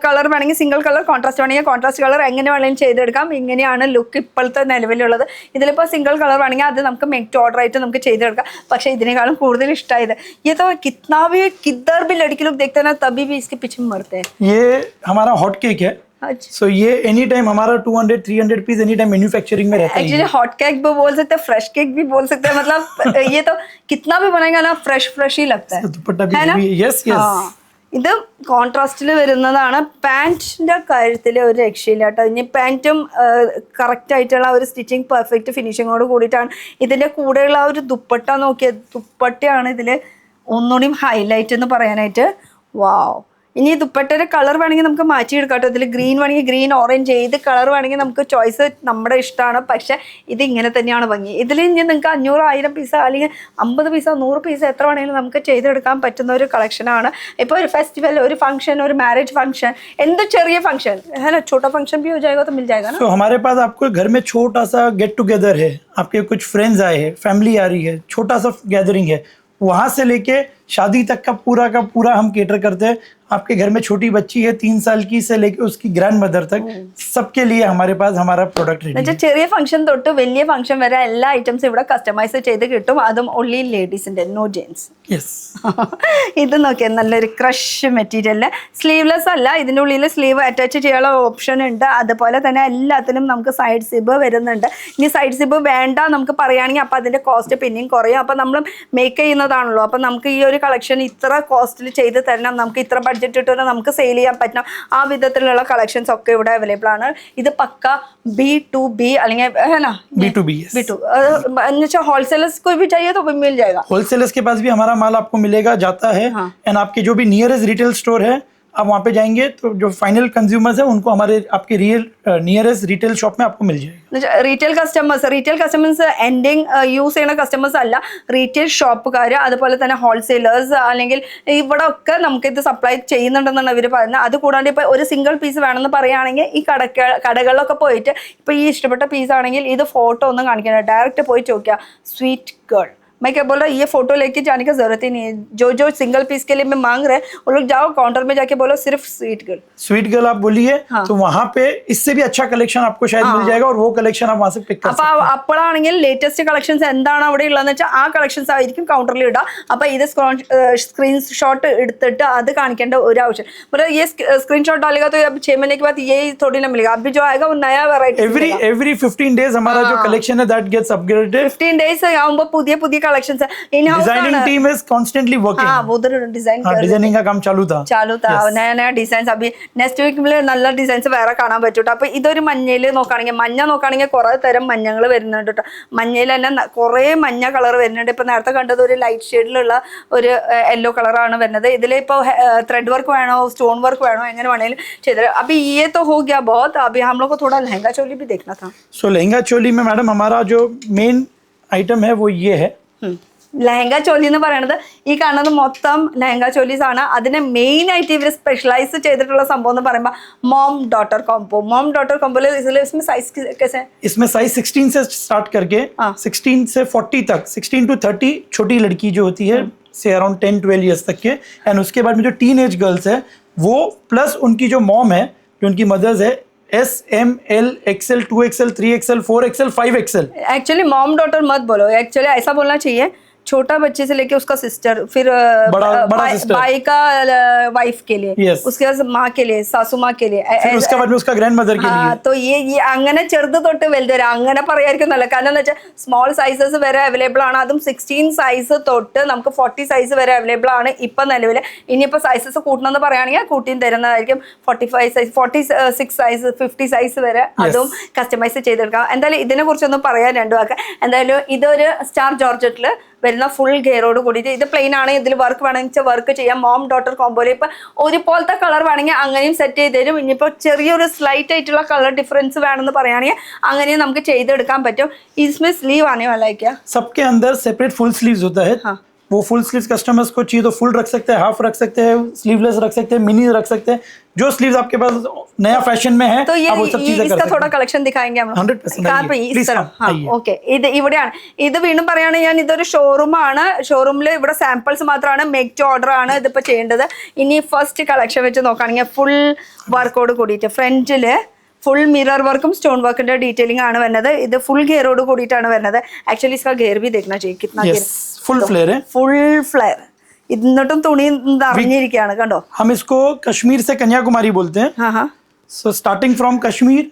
കളർ വേണമെങ്കിൽ സിംഗിൾ കളർ, കോൺട്രാസ്റ്റ് വേണമെങ്കിൽ കോൺട്രാസ്റ്റ് കളർ, എങ്ങനെ വേണമെങ്കിലും ചെയ്തെടുക്കാം. ഇങ്ങനെയാണ് ലുക്ക് ഇപ്പോഴത്തെ നിലവിലുള്ളത്. ഇതിലിപ്പോൾ സിംഗിൾ കളർ വേണമെങ്കിൽ അത് നമുക്ക് മേക്ക് ടു ഓർഡർ ആയിട്ട് നമുക്ക് ചെയ്തെടുക്കാം. പക്ഷേ ഇതിനേക്കാളും കൂടുതൽ ഇഷ്ടമായത് ये तो कितना भी किधर भी लड़की लोग देखते हैं ना तभी भी इसके पीछे मरते हैं. ये हमारा हॉट केक है. सो ये एनी टाइम हमारा 200-300 पीस एनी टाइम मैन्युफैक्चरिंग में रहता है. एक्चुअली हॉट केक भी बोल सकते हैं, फ्रेश केक भी बोल सकते हैं. मतलब ये तो कितना भी बनाएगा ना फ्रेश ही लगता है. दुपट्टा भी यस यस. ഇത് കോൺട്രാസ്റ്റിൽ വരുന്നതാണ്. പാൻറ്റിൻ്റെ കാര്യത്തിൽ ഒരു രക്ഷയില്ല കേട്ടോ. ഇനി പാൻറ്റും കറക്റ്റ് ആയിട്ടുള്ള ഒരു സ്റ്റിച്ചിങ് പെർഫെക്റ്റ് ഫിനിഷിങ്ങോട് കൂടിയിട്ടാണ്. ഇതിൻ്റെ കൂടെയുള്ള ആ ഒരു ദുപ്പട്ട നോക്കിയത്, ദുപ്പട്ടയാണ് ഇതിൽ ഒന്നുകൂടിയും ഹൈലൈറ്റ് എന്ന് പറയാനായിട്ട്. വാവ്. ഇനി ദുപ്പട്ടയുടെ കളർ വേണമെങ്കിൽ നമുക്ക് മാറ്റിയെടുക്കാം കേട്ടോ. ഇതിൽ ഗ്രീൻ വേണമെങ്കിൽ ഗ്രീൻ, ഓറഞ്ച്, ഏത് കളർ വേണമെങ്കിൽ നമുക്ക് ചോയ്സ് നമ്മുടെ ഇഷ്ടമാണ്. പക്ഷേ ഇത് ഇങ്ങനെ തന്നെയാണ് ഭംഗി. ഇതിൽ ഇനി നിങ്ങൾക്ക് 500-1000 പീസ് അല്ലെങ്കിൽ 50 പീസോ 100 പീസ് എത്ര വേണമെങ്കിലും നമുക്ക് ചെയ്തെടുക്കാൻ പറ്റുന്ന ഒരു കളക്ഷനാണ്. ഇപ്പോൾ ഒരു ഫെസ്റ്റിവൽ, ഒരു ഫംഗ്ഷൻ, ഒരു മാരേജ് फंक्शन, എന്ത് ചെറിയ ഫംഗ്ഷൻ है ना, छोटा फंक्शन भी हो जाएगा तो मिल जाएगा ना. तो हमारे पास आपको घर में छोटा सा गेट टुगेदर है, आपके कुछ फ्रेंड्स आए हैं, फैमिली आ रही है, छोटा सा गैदरिंग है, वहां से लेके शादी तक का पूरा हम केटर करते हैं. आपके घर में छोटी बच्ची है 3 साल की से लेके उसकी ग्रैंड मदर तक, सबके लिए हमारे पास हमारा प्रोडक्ट रेडी है. ചെറിയ ഫംഗ്ഷൻ തൊട്ട് വലിയ ഫംഗ്ഷൻ വരെ എല്ലാ ഐറ്റംസും ഇവിടെ കസ്റ്റമൈസ് ചെയ്ത് കിട്ടും. അതും ഓൺലി ലേഡീസിന്റെ, നോ ജെന്റ്സ്. യെസ്. ഇത് നോക്കിയാൽ നല്ലൊരു ക്രഷ് മെറ്റീരിയൽ, സ്ലീവ്ലെസ് അല്ല, ഇതിൻ്റെ ഉള്ളിൽ സ്ലീവ് അറ്റാച്ച് ചെയ്യാനുള്ള ഓപ്ഷൻ ഉണ്ട്. അതുപോലെ തന്നെ എല്ലാത്തിനും നമുക്ക് സൈഡ് സിബ് വരുന്നുണ്ട്. ഇനി സൈഡ് സിബ് വേണ്ട നമുക്ക് പറയുകയാണെങ്കിൽ അപ്പോൾ അതിൻ്റെ കോസ്റ്റ് പിന്നെയും കുറയും. അപ്പോൾ നമ്മൾ മേക്ക് ചെയ്യുന്നതാണല്ലോ, അപ്പോൾ നമുക്ക് ഈ ഒരു കളക്ഷൻ ഇത്ര കോസ്റ്റിൽ ചെയ്ത് തരണം, നമുക്ക് ഇത്ര ബഡ്ജറ്റ് ഇട്ടിട്ട് നമുക്ക് സെയിൽ ചെയ്യാൻ പറ്റണം. ആ വിധത്തിലുള്ള കളക്ഷൻസ് ഒക്കെ ഇവിടെ അവൈലബിൾ ആണ്. ഇത് പക്ക B2B അല്ലെങ്കിൽ B2B होलसेलर्स को भी चाहिए तो भी मिल जाएगा. होलसेलर्स के पास भी हमारा माल आपको मिलेगा, जाता है. एंड आपके जो भी नियरेस्ट रिटेल स्टोर है आप वहाँ पे जाएंगे तो जो फाइनल कंज्यूमर्स है उनको हमारे आपके नियरेस्ट रिटेल शॉप में आपको मिल जाएगा. റീറ്റെയിൽ കസ്റ്റമേഴ്സ് എൻഡിങ് യൂസ് ചെയ്യുന്ന കസ്റ്റമേഴ്സ് അല്ല, റീറ്റെയിൽ ഷോപ്പുകാർ, അതുപോലെ തന്നെ ഹോൾസെയിലേഴ്സ്, അല്ലെങ്കിൽ ഇവിടെ ഒക്കെ നമുക്കിത് സപ്ലൈ ചെയ്യുന്നുണ്ടെന്നാണ് ഇവർ പറയുന്നത്. അത് കൂടാണ്ട് ഇപ്പോൾ ഒരു സിംഗിൾ പീസ് വേണമെന്ന് പറയുകയാണെങ്കിൽ ഈ കടകളിലൊക്കെ പോയിട്ട് ഇപ്പോൾ ഈ ഇഷ്ടപ്പെട്ട പീസ് ആണെങ്കിൽ ഇത് ഫോട്ടോ ഒന്നും കാണിക്കണം, ഡയറക്റ്റ് പോയി ചോദിക്കുക സ്വീറ്റ് ഗേൾ. मैं क्या बोल रहा हूँ, ये फोटो लेके जाने की जरूरत ही नहीं है. जो सिंगल पीस के लिए मैं मांग रहे हैं वो लोग जाओ काउंटर में जाके बोलो सिर्फ स्वीट गर्ल आप बोलिए. हाँ. तो वहाँ पे इससे भी अच्छा कलेक्शन आपको शायद मिल जाएगा और वो कलेक्शन आप वहाँ से पिक कर सकते हैं. അപ്പോഴാണെങ്കിൽ ലേറ്റസ്റ്റ് കളക്ഷൻസ് എന്താണ് അവിടെ ഉള്ളതെന്ന് വെച്ചാൽ ആ കളക്ഷൻസ് ആയിരിക്കും കൗണ്ടറിൽ ഇടുക. അപ്പോൾ ഇത് സ്ക്രീൻഷോട്ട് എടുത്തിട്ട് അത് കാണിക്കേണ്ട ഒരു ആവശ്യം. मतलब ये स्क्रीनशॉट डालेगा तो अब 6 महीने के बाद ये थोड़ी ना मिलेगा. अभी जो आएगा वो नया वैरायटी. एवरी 15 डेज हमारा जो कलेक्शन है दैट गेट्स अपग्रेडेड. 15 डेज आऊंगा पुതിയ collections. Designing team is constantly working. हाँ, वो उधर डिजाइनिंग का काम चालू था. नया ഡിസൈൻസ്. അപ്പൊ നെക്സ്റ്റ് വീക്കിൽ നല്ല ഡിസൈൻസ് വേറെ കാണാൻ പറ്റും. അപ്പൊ ഇതൊരു മഞ്ഞയിൽ നോക്കുകയാണെങ്കിൽ, മഞ്ഞ നോക്കുകയാണെങ്കിൽ കുറെ തരം മഞ്ഞങ്ങൾ വരുന്നുണ്ട് കേട്ടോ. മഞ്ഞയിൽ തന്നെ കുറെ മഞ്ഞ കളർ വരുന്നുണ്ട്. ഇപ്പൊ നേരത്തെ കണ്ടത് ഒരു ലൈറ്റ് ഷെയ്ഡിലുള്ള ഒരു യെല്ലോ കളറാണ് വരുന്നത്. ഇതിലിപ്പോ ത്രെഡ് വർക്ക് വേണോ, സ്റ്റോൺ വർക്ക് വേണോ, എങ്ങനെ വേണമെങ്കിലും ചെയ്ത്. അപ്പൊ ये तो हो गया बहुत. अभी हम लोग को थोड़ा लहंगा चोली भी देखना था. सो लहंगा चोली में मैडम हमारा जो मेन आइटम है वो ये है. ലഹങ്ക ചോലി എന്ന് പറയുന്നത് ഈ കാണുന്നത് മൊത്തം ലഹങ്ക ചോലീസ് ആണ്. അതിനെ മെയിൻ ആയിട്ട് ഇവർ സ്പെഷ്യലൈസ് ചെയ്തിട്ടുള്ള സംഭവം എന്ന് പറയുമ്പോൾ मॉम डॉटर कॉम्बो इसमें साइज कैसे है? इसमें साइज 16 से स्टार्ट करके 16 से 40 तक, 16 to 30 छोटी लड़की जो होती है से अराउंड 10-12 ईयर्स तक के. एंड उसके बाद में जो टीन एज गर्ल्स है वो प्लस उनकी जो मॉम है, जो उनकी मदर्स है, S, M, L, XL, 2XL, 3XL, 4XL, 5XL. Actually mom daughter मत बोलो, एक्चुअली ऐसा बोलना चाहिए छोटा बच्चे से लेके उसका सिस्टर, फिर बड़ा sister. भाई का वाइफ के लिए, Yes. उसके बाद माँ के लिए, सासू माँ के लिए, फिर उसके बाद में उसका ग्रैंड मदर के लिए. तो ये അങ്ങനെ ചെറുത് തൊട്ട് വലുത് വരെ അങ്ങനെ പറയായിരിക്കും നല്ല. കാരണം എന്താ വെച്ചാൽ സ്മോൾ സൈസസ് വരെ അവൈലബിൾ ആണ്. അതും 16 സൈസ് തൊട്ട് നമുക്ക് 40 സൈസ് വരെ അവൈലബിൾ ആണ് ഇപ്പൊ നിലവിൽ. ഇനിയിപ്പോ സൈസസ് കൂട്ടണമെന്ന് പറയുകയാണെങ്കിൽ കൂട്ടിയും തരുന്നതായിരിക്കും. 45 സൈസ്, 46 സൈസ്, 50 സൈസ് വരെ അതും കസ്റ്റമൈസ് ചെയ്തെടുക്കാം. എന്തായാലും ഇതിനെ കുറിച്ചൊന്നും പറയാൻ രണ്ടു വാക്ക്. എന്തായാലും ഇതൊരു സ്റ്റാർ ജോർജറ്റിൽ വരുന്ന ഫുൾ ഗെയറോട് കൂടിയിട്ട്, ഇത് പ്ലെയിൻ ആണ്. ഇതിൽ വർക്ക് വേണമെങ്കിൽ വർക്ക് ചെയ്യാം. മോം ഡോട്ടർ കോമ്പോയിൽ ഇപ്പൊ ഒരുപോലത്തെ കളർ വേണമെങ്കിൽ അങ്ങനെയും സെറ്റ് ചെയ്ത് തരും. ഇനിയിപ്പോ ചെറിയൊരു സ്ലൈറ്റ് ആയിട്ടുള്ള കളർ ഡിഫറൻസ് വേണമെന്ന് പറയുകയാണെങ്കിൽ അങ്ങനെയും നമുക്ക് ചെയ്തെടുക്കാൻ പറ്റും. इसमें स्लीव आने वाला है क्या? सबके अंदर सेपरेट फुल स्लीव्स होता है. हाँ. वो फुल स्लीव्स कस्टमर्स को चाहिए तो फुल रख सकते हैं, हाफ रख सकते हैं, स्लीवलेस रख सकते हैं, मिनी रख सकते हैं. जो स्लीव्स आपके पास नया फैशन में है, तो ये आप वो सब चीजें कर इसका सकते थोड़ा हैं. കളക്ഷൻ दिखाएंगे हम 100% कहाँ पे? आइए. इस Please तरह. come, हाँ, आइए. ഓക്കെ. ഇത് ഇവിടെയാണ്. ഇത് വീണ്ടും പറയുകയാണെങ്കിൽ ഞാൻ ഇതൊരു ഷോറൂമാണ്. ഷോറൂമിൽ ഇവിടെ സാമ്പിൾസ് മാത്രമാണ്, മേക്ക് ടു ഓർഡർ ആണ് ഇതിപ്പോ ചെയ്യേണ്ടത്. ഇനി ഫസ്റ്റ് കളക്ഷൻ വെച്ച് നോക്കുകയാണെങ്കിൽ ഫുൾ വർക്കോട് കൂടിയിട്ട് ഫ്രണ്ടില് ഫുൾ മിറർ വർക്കും സ്റ്റോൺ വർക്കിന്റെ ഡീറ്റെയിലിംഗ് ആണ് വരുന്നത്. ഇത് ഫുൾ ഗെയറോട് കൂടിയിട്ടാണ് വരുന്നത്. ആക്ച്വലി इसका घेर भी देखना चाहिए कितना घेर. Yes, full flare है. Full flare. എന്നിട്ടും തുണി അറിഞ്ഞിരിക്കുകയാണ് കണ്ടോ. हम इसको कश्मीर से कन्याकुमारी बोलते हैं. हाँ हाँ. So starting from Kashmir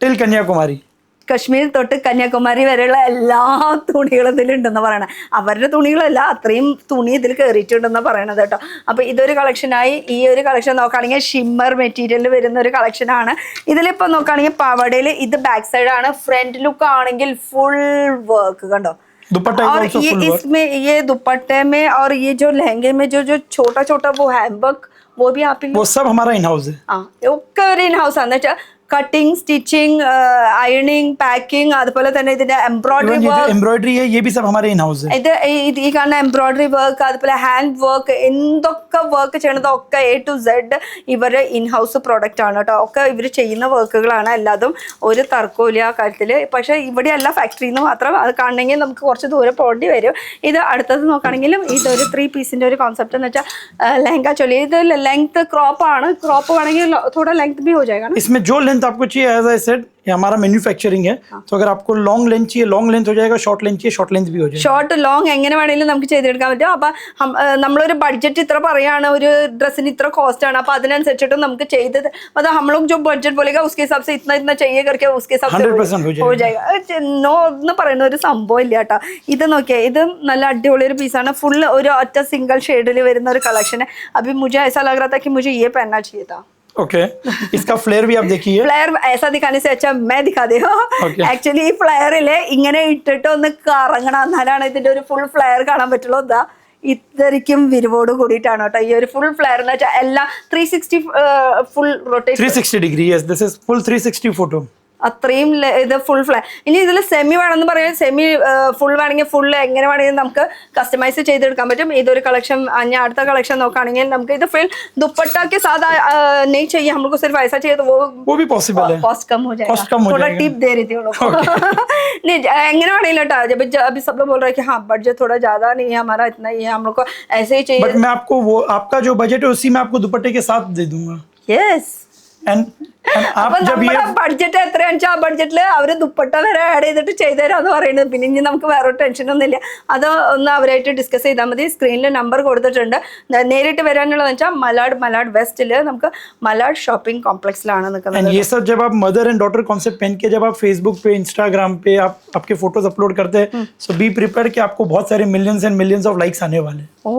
till Kanyakumari. Kashmir തൊട്ട് കന്യാകുമാരി വരെയുള്ള എല്ലാ തുണികളും ഇതിലുണ്ടെന്ന് പറയണത്. അവരുടെ തുണികളല്ല, അത്രയും തുണി ഇതിൽ കയറിയിട്ടുണ്ടെന്ന് പറയണത് കേട്ടോ. അപ്പൊ ഇതൊരു കളക്ഷനായി. ഈ ഒരു കളക്ഷൻ നോക്കുകയാണെങ്കിൽ ഷിമ്മർ മെറ്റീരിയലിൽ വരുന്ന ഒരു കളക്ഷനാണ്. ഇതിലിപ്പോ നോക്കുകയാണെങ്കിൽ പാവാടയിൽ ഇത് ബാക്ക് സൈഡ് ആണ്. ഫ്രണ്ട് ലുക്ക് ആണെങ്കിൽ ഫുൾ വർക്ക് കണ്ടോ. दुपट्टा और also ये full work. इसमें ये दुपट्टे में और ये जो लहंगे में जो छोटा छोटा वो हैम्बर्क वो भी आप ही वो सब हमारा इन हाउस है. ഒക്കെ ഒരു ഇൻ ഹൗസ് ആണ് വെച്ചാൽ കട്ടിങ്, സ്റ്റിച്ചിങ്, അയണിങ്, പാക്കിംഗ്, അതുപോലെ തന്നെ ഇതിന്റെ എംബ്രോയിഡറി Even ये जो വർക്ക്, एम्ब्रॉयडरी है ये भी सब हमारे इन हाउस है. ഇത് ഈ കാണുന്ന എംബ്രോയിഡറി വർക്ക്, അതുപോലെ ഹാൻഡ് വർക്ക്, എന്തൊക്കെ വർക്ക് ചെയ്യണതൊക്കെ A to Z ഇവര് ഇൻ ഹൗസ് പ്രോഡക്റ്റ് ആണ് കേട്ടോ. ഒക്കെ ഇവർ ചെയ്യുന്ന വർക്കുകളാണ്. എല്ലാതും ഒരു തർക്കമില്ല ആ കാര്യത്തിൽ. പക്ഷെ ഇവിടെ അല്ല, ഫാക്ടറിയിൽ നിന്ന് മാത്രം. അത് കാണണമെങ്കിൽ നമുക്ക് കുറച്ച് ദൂരെ പോകേണ്ടി വരും. ഇത് അടുത്തത് നോക്കുകയാണെങ്കിലും ഇതൊരു 3 പീസിന്റെ ഒരു കോൺസെപ്റ്റ് എന്ന് വെച്ചാൽ ലഹങ്ക ചൊല്ലി. ഇത് ലെങ്ത് ക്രോപ്പ് ആണ്. ക്രോപ്പ് വേണമെങ്കിൽ थोड़ा लेंथ भी हो जाएगा ना. इसमें जो लेंथ आपको चाहिए, एज आई सेड, ये हमारा मैन्युफैक्चरिंग है. तो अगर आपको लॉन्ग लेंथ चाहिए लॉन्ग लेंथ हो जाएगा, शॉर्ट लेंथ चाहिए शॉर्ट लेंथ भी हो जाएगा. ഷോർട്ട് ലോങ് എങ്ങനെ വേണമെങ്കിലും നമുക്ക് ചെയ്തെടുക്കാൻ പറ്റും. അപ്പൊ നമ്മളൊരു ബഡ്ജറ്റ് ഇത്ര പറയാണ്, ഒരു ഡ്രസ്സിന് ഇത്ര കോസ്റ്റ് ആണ്, അപ്പൊ അതിനനുസരിച്ചിട്ട് നമുക്ക് ചെയ്ത് അത് हम लोग जो बजट बोलेगा उसके हिसाब से इतना इतना चाहिए करके उसके हिसाब से 100% हो जाएगा. നോ എന്ന് പറയുന്ന ഒരു സംഭവം ഇല്ല കേട്ടോ. ഇത് നോക്കിയാൽ ഇത് നല്ല അടിപൊളി ഒരു പീസാണ്. ഫുൾ ഒരു ഒറ്റ സിംഗിൾ ഷെയ്ഡിൽ വരുന്ന ഒരു കളക്ഷൻ. अभी मुझे ऐसा लग रहा था कि मुझे ये पहनना चाहिए था. ओके. इसका फ्लेयर भी आप देखिए. ഫ്ലെയർ ऐसा दिखाने से अच्छा मैं दिखा दे. Okay. ആക്ച്വലി ഈ ഫ്ലെയറില് ഇങ്ങനെ ഇട്ടിട്ട് ഒന്ന് കറങ്ങണം, എന്നാലാണ് ഇതിന്റെ ഒരു ഫുൾ ഫ്ലെയർ കാണാൻ പറ്റുള്ളൂ. എന്താ ഇത്രയ്ക്കും വിരിവോട് കൂടിയിട്ടാണ് കേട്ടോ ഈ ഒരു ഫുൾ ഫ്ലെയർ എന്ന് വെച്ചാൽ എല്ലാം 360 full rotation. 360 degree. Yes, this is full 360 photo. അത്രയും ഇത് ഫുൾ ഫ്ലെയർ. ഇനി ഇതിൽ സെമി വേണമെന്ന് പറയാൻ സെമി ഫുൾ വേണമെങ്കിൽ ഫുൾ എങ്ങനെ വേണമെങ്കിൽ നമുക്ക് കസ്റ്റമൈസ് ചെയ്തെടുക്കാൻ പറ്റും. ഇതൊരു കളക്ഷൻ. ഞാൻ അടുത്ത കളക്ഷൻ നോക്കുകയാണെങ്കിൽ നമുക്ക് ഇത് ഫുൾ दुपट्टा के साथ नहीं चाहिए हम लोग को, सिर्फ ऐसा चाहिए तो वो भी पॉसिबल है. कॉस्ट कम हो जाएगा. Cost कम हो थोड़ा जाएगा. टिप दे रही थी वो लोग. नहीं एंगने वाले लटा जब अभी सब लोग बोल रहे हैं कि हाँ बजट थोड़ा ज्यादा नहीं है हमारा, इतना ही है, हम लोग को ऐसे ही चाहिए. बट मैं आपको वो आपका जो बजट है उसी में आपको दुपट्टे के साथ दे दूंगा. यस. एंड आप जब ये ബഡ്ജറ്റ് എത്രയാണെന്ന് വെച്ചാൽ ആ ബഡ്ജറ്റിൽ അവര് ദുപ്പട്ട വരെ ആഡ് ചെയ്തിട്ട് ചെയ്തു തരാന്ന് പറയുന്നത്. പിന്നെ ഇനി നമുക്ക് വേറെ ടെൻഷനൊന്നും ഇല്ല. അത് ഒന്ന് അവരായിട്ട് ഡിസ്കസ് ചെയ്താൽ മതി. സ്ക്രീനിൽ നമ്പർ കൊടുത്തിട്ടുണ്ട്. നേരിട്ട് വരാനുള്ളതെന്ന് വെച്ചാൽ മലാഡ് വെസ്റ്റില് നമുക്ക് മലാഡ് ഷോപ്പിംഗ് കോംപ്ലക്സിലാണ് നിൽക്കുന്നത്. एंड ये सब जब आप मदर एंड डॉटर कॉन्सेप्ट पहन के जब आप फेसबुक पे इंस्टाग्राम पे आप आपके फोटोज अपलोड करते हैं, सो बी प्रिपेयर्ड कि आपको बहुत सारे millions and millions of likes आने वाले हैं. ഓ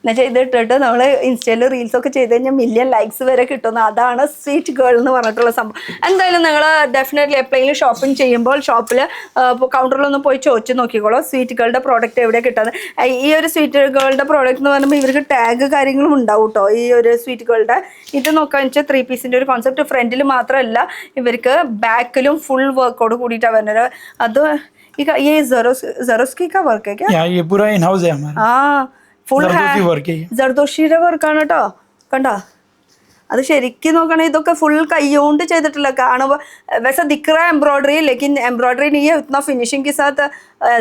എന്നുവെച്ചാൽ ഇത് ഇട്ടിട്ട് നമ്മൾ ഇൻസ്റ്റയിൽ റീൽസ് ഒക്കെ ചെയ്ത് കഴിഞ്ഞാൽ മില്യൺ ലൈക്സ് വരെ കിട്ടുന്ന അതാണ് സ്വീറ്റ് ഗേൾ എന്ന് പറഞ്ഞിട്ടുള്ള സംഭവം. എന്തായാലും നിങ്ങൾ ഡെഫിനറ്റ്ലി എപ്പോഴെങ്കിലും ഷോപ്പിംഗ് ചെയ്യുമ്പോൾ ഷോപ്പിൽ കൗണ്ടറിലൊന്നും പോയി ചോദിച്ചു നോക്കിക്കോളൂ സ്വീറ്റ് ഗേളുടെ പ്രോഡക്റ്റ് എവിടെ കിട്ടുന്നത്. ഈ ഒരു സ്വീറ്റ് ഗേളുടെ പ്രോഡക്റ്റ് എന്ന് പറയുമ്പോൾ ഇവർക്ക് ടാഗ് കാര്യങ്ങളും ഉണ്ടാവും കേട്ടോ ഈ ഒരു സ്വീറ്റ് ഗേളുടെ. ഇത് നോക്കാന്ന് വെച്ചാൽ 3 പീസിന്റെ ഒരു കോൺസെപ്റ്റ്. ഫ്രണ്ടിൽ മാത്രമല്ല ഇവർക്ക് ബാക്കിലും ഫുൾ വർക്കോട് കൂടിയിട്ടാണ് വരുന്നത്. അത് ये ज़रोस्की का वर्क है क्या? ये पूरा इन हाउस है हमारा. हाँ ഫുൾ वर्क है ये. ജർദോഷിയുടെ വർക്കാണ് കേട്ടോ. കണ്ടോ അത് ശരിക്കും നോക്കണേ ഇതൊക്കെ ഫുൾ കൈകൊണ്ട് ചെയ്തിട്ടില്ല കാണുമ്പോൾ वैसा दिख रहा है एम्ब्रॉयडरी लेकिन एम्ब्रॉयडरी नहीं है उतना फिनिशिंग के साथ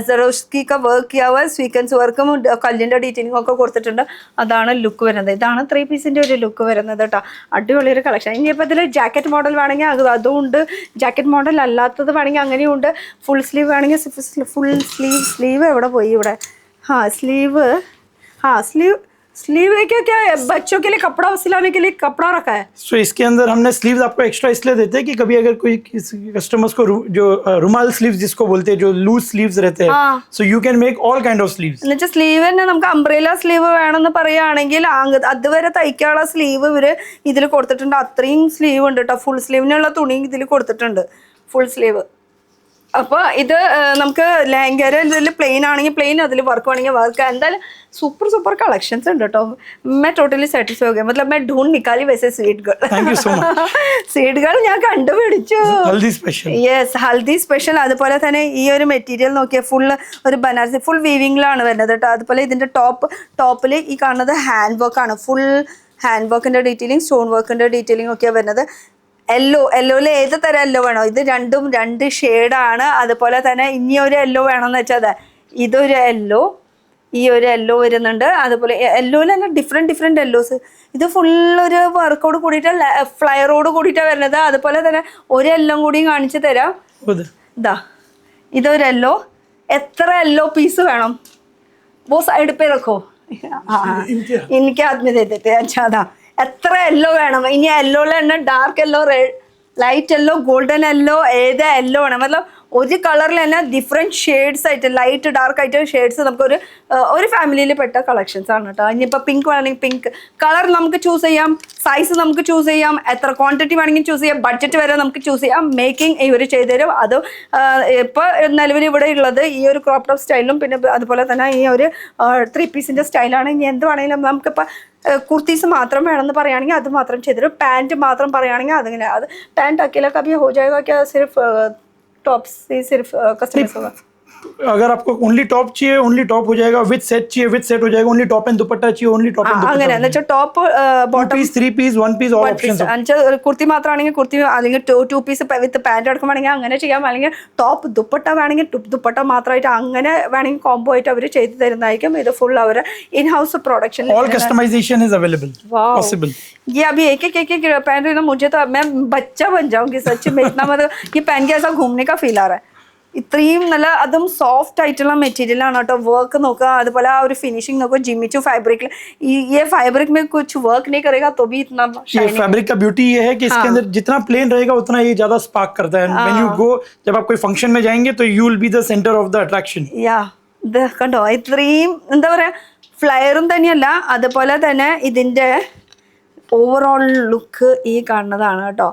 जरोस्की का वर्क किया हुआ है സ്വീക്വൻസ് വർക്കും കല്ലിൻ്റെ ഡീറ്റെയിലിംഗ് ഒക്കെ കൊടുത്തിട്ടുണ്ട് അതാണ് ലുക്ക് വരുന്നത് ഇതാണ് 3 പീസിൻ്റെ ഒരു ലുക്ക് വരുന്നത് കേട്ടോ അടിപൊളി ഒരു കളക്ഷൻ ഇനിയിപ്പോൾ ഇതിൽ ജാക്കറ്റ് മോഡൽ വേണമെങ്കിൽ അതും ഉണ്ട് ജാക്കറ്റ് മോഡൽ അല്ലാത്തത് വേണമെങ്കിൽ അങ്ങനെയും ഉണ്ട് ഫുൾ സ്ലീവ് വേണമെങ്കിൽ ഫുൾ സ്ലീവ് എവിടെ പോയി ഇവിടെ स्लीव स्लीव है क्या है बच्चों के लिए कपड़ा सिलाने के लिए कपड़ा रखा है सो इसके अंदर हमने स्लीव्स आपको एक्स्ट्रा इसलिए देते हैं कि कभी अगर कोई कस्टमर्स को जो रुमाल स्लीव्स जिसको बोलते हैं जो लूज स्लीव्स रहते हैं so you can make all kind of sleeves എന്നുവെച്ചാൽ സ്ലീവ് തന്നെ നമുക്ക് അംബ്രേല സ്ലീവ് വേണമെന്ന് പറയുകയാണെങ്കിൽ അതുവരെ തയ്ക്കാനുള്ള സ്ലീവ് ഇവര് ഇതിൽ കൊടുത്തിട്ടുണ്ട് അത്രയും സ്ലീവ് ഉണ്ട് കേട്ടോ ഫുൾ സ്ലീവിനുള്ള തുണി ഇതിൽ കൊടുത്തിട്ടുണ്ട് ഫുൾ സ്ലീവ് അപ്പോൾ ഇത് നമുക്ക് ലെഹങ്കര ഇതിൽ പ്ലെയിൻ ആണെങ്കിൽ പ്ലെയിൻ അതിൽ വർക്ക് വേണമെങ്കിൽ വർക്ക് എന്തായാലും सुपर कलेक्शंस ഉണ്ട് കേട്ടോ मैं टोटली सेटिस्फाई हो गया मतलब मैं ढूंढ निकाली वैसे sweet girl thank you so much sweet girl ഞാൻ കണ്ടുപിടിച്ചു haldi special yes haldi special അതുപോലെ തന്നെ ഈ ഒരു മെറ്റീരിയൽ നോക്കിയാൽ ഫുൾ ഒരു ബനാറസി ഫുൾ വീവിങ്ങിലാണ് വരുന്നത് കേട്ടോ അതുപോലെ ഇതിൻ്റെ ടോപ്പിൽ ഈ കാണുന്നത് ഹാൻഡ് വർക്കാണ് ഫുൾ ഹാൻഡ് വർക്കിൻ്റെ ഡീറ്റെയിലിംഗ് സ്റ്റോൺ വർക്കിൻ്റെ ഡീറ്റെയിലിംഗ് ഒക്കെയാണ് വരുന്നത് യെല്ലോയിൽ ഏത് തരം യെല്ലോ വേണോ ഇത് രണ്ടും 2 ഷെയ്ഡാണ് അതുപോലെ തന്നെ ഇനി ഒരു യെല്ലോ വേണമെന്ന് വെച്ചാൽ ഇതൊരു യെല്ലോ ഈ ഒരു യെല്ലോ വരുന്നുണ്ട് അതുപോലെ യെല്ലോയിൽ തന്നെ ഡിഫറെൻറ്റ് യെല്ലോസ് ഇത് ഫുള്ളൊരു വർക്കോട് കൂടിയിട്ട് ഫ്ലയറോട് കൂടിയിട്ടാണ് വരുന്നത് അതുപോലെ തന്നെ ഒരു യെല്ലോ കൂടിയും കാണിച്ചു തരാം ഇതാ ഇതൊരു യെല്ലോ എത്ര യെല്ലോ പീസ് വേണം वो साइड पे रखो इनके हाथ में दे देते हैं अच्छा था എത്ര യെല്ലോ വേണം ഇനി യെല്ലോയിൽ തന്നെ dark yellow red light yellow golden yellow ഏത് യെല്ലോ വേണം മതലബ് ഒരു കളറിൽ തന്നെ ഡിഫറെൻറ്റ് ഷെയ്ഡ്സ് ആയിട്ട് ലൈറ്റ് ഡാർക്ക് ആയിട്ട് ഷെയ്ഡ്സ് നമുക്കൊരു ഒരു ഫാമിലിയിൽ പെട്ട കളക്ഷൻസ് ആണ് കേട്ടോ ഇനിയിപ്പോൾ പിങ്ക് വേണമെങ്കിൽ പിങ്ക് കളർ നമുക്ക് ചൂസ് ചെയ്യാം സൈസ് നമുക്ക് ചൂസ് ചെയ്യാം എത്ര ക്വാണ്ടിറ്റി വേണമെങ്കിൽ ചൂസ് ചെയ്യാം ബഡ്ജറ്റ് വരെ നമുക്ക് ചൂസ് ചെയ്യാം മേക്കിംഗ് ഇവർ ചെയ്തുതരും അത് ഇപ്പോൾ നിലവിൽ ഇവിടെ ഉള്ളത് ഈ ഒരു ക്രോപ്പ് ടോപ്പ് സ്റ്റൈലും പിന്നെ അതുപോലെ തന്നെ ഈ ഒരു 3 പീസിൻ്റെ സ്റ്റൈലാണ് ഇനി എന്ത് വേണമെങ്കിലും നമുക്കിപ്പോൾ കുർത്തീസ് മാത്രം വേണമെന്ന് പറയുകയാണെങ്കിൽ അത് മാത്രം ചെയ്തുതരും പാൻറ്റ് മാത്രം പറയുകയാണെങ്കിൽ അതിങ്ങനെ അത് പാൻറ്റ് അकेला कभी हो जाएगा क्या सिर्फ टॉप से सिर्फ कस्टमाइज होगा अगर आपको ओनली टॉप चाहिए ओनली टॉप हो जाएगा विद सेट चाहिए विद सेट हो जाएगा ओनली टॉप एंड दुपट्टा चाहिए ओनली टॉप एंड दुपट्टा അങ്ങനെ എന്ന് വെച്ചാൽ top bottom 3 piece 1 piece all options ആണ് കുർത്തി മാത്രമാണെങ്കിൽ കുർത്തി അല്ലെങ്കിൽ 2 പീസ് വിത്ത് പാൻറ് എടുക്കുവാണെങ്കിൽ അങ്ങനെ ചെയ്യാം അല്ലെങ്കിൽ ടോപ്പ് ദുപ്പട്ട വേണമെങ്കിൽ ദുപ്പട്ട മാത്രമായിട്ട് അങ്ങനെ വേണമെങ്കിൽ കോംബോ ആയിട്ട് അവർ ചെയ്തു തരുന്നതായിരിക്കും ഇത് ഫുൾ അവർ in house production all customisation is available possible ये अभी एक पहन रही ना मुझे तो मैं बच्चा बन जाऊंगी सच में इतना मतलब ये पहन के ऐसा घूमने का फील आ रहा है ഇത്രയും നല്ല അതും സോഫ്റ്റ് ആയിട്ടുള്ള മെറ്റീരിയൽ ആണ് കേട്ടോ വർക്ക് നോക്കുക അതുപോലെ ആ ഒരു ഫിനിഷിംഗ് നോക്കുക ജിമിച്ചു फैब्रिक ये फैब्रिक में कुछ वर्क नहीं करेगा तो भी इतना ये फैब्रिक का ब्यूटी ये है कि इसके अंदर जितना प्लेन रहेगा उतना ये ज्यादा स्पार्क करता है व्हेन यू गो जब आप कोई फंक्शन में जाएंगे तो you will be the centre of the attraction യാ ഇത് കണ്ടോ ഇത്രയും എന്താ പറയാ ഫ്ലയറും തന്നെയല്ല അതുപോലെ തന്നെ ഇതിന്റെ ഓവറോൾ ലുക്ക് ഈ കാണുന്നതാണ് കേട്ടോ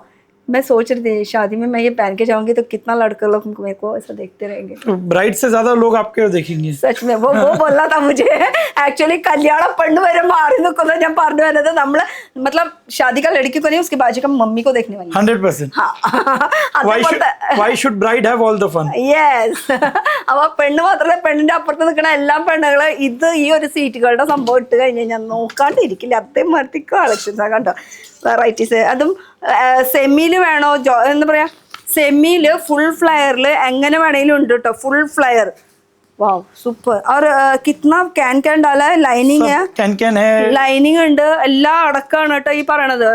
मैं सोच रही थी शादी में मैं ये पहन के जाऊंगी तो कितना लड़के लोग मेरे को ऐसा देखते रहेंगे तो ब्राइड से ज्यादा लोग आपके देखेंगे सच में वो बोलना था मुझे एक्चुअली कल्याण പെണ്ണ് വരെ മാറി നിൽക്കുന്ന ഞാൻ പറഞ്ഞു വരുന്നത് നമ്മള് मतलब शादी का लड़की को नहीं उसके बाजू का मम्मी को देखने वाली 100% why should bride have all the fun yes അവ പെണ്ണ് മാത്രമല്ല പെണ്ണിന്റെ അപ്പുറത്ത് നിൽക്കുന്ന എല്ലാ പെണ്ണുകളെ ഇത് ഈ ഒരു സീറ്റുകളുടെ സംഭവം ഇട്ട് കഴിഞ്ഞാൽ ഞാൻ നോക്കാണ്ടിരിക്കില്ല അതേ മരത്തി കളക്ഷൻസാണ് കണ്ടോ വെറൈറ്റീസ് അതും സെമിയിൽ വേണോ എന്താ പറയാ സെമിയിൽ ഫുൾ ഫ്ലയറിൽ എങ്ങനെ വേണമെങ്കിലും ഉണ്ട് കേട്ടോ ഫുൾ ഫ്ലയർ वाओ सुपर और कितना कैन डाला है लाइनिंग है कैन है ലൈനിങ് ഉണ്ട് എല്ലാം അടക്കാണ് കേട്ടോ ഈ പറയണത്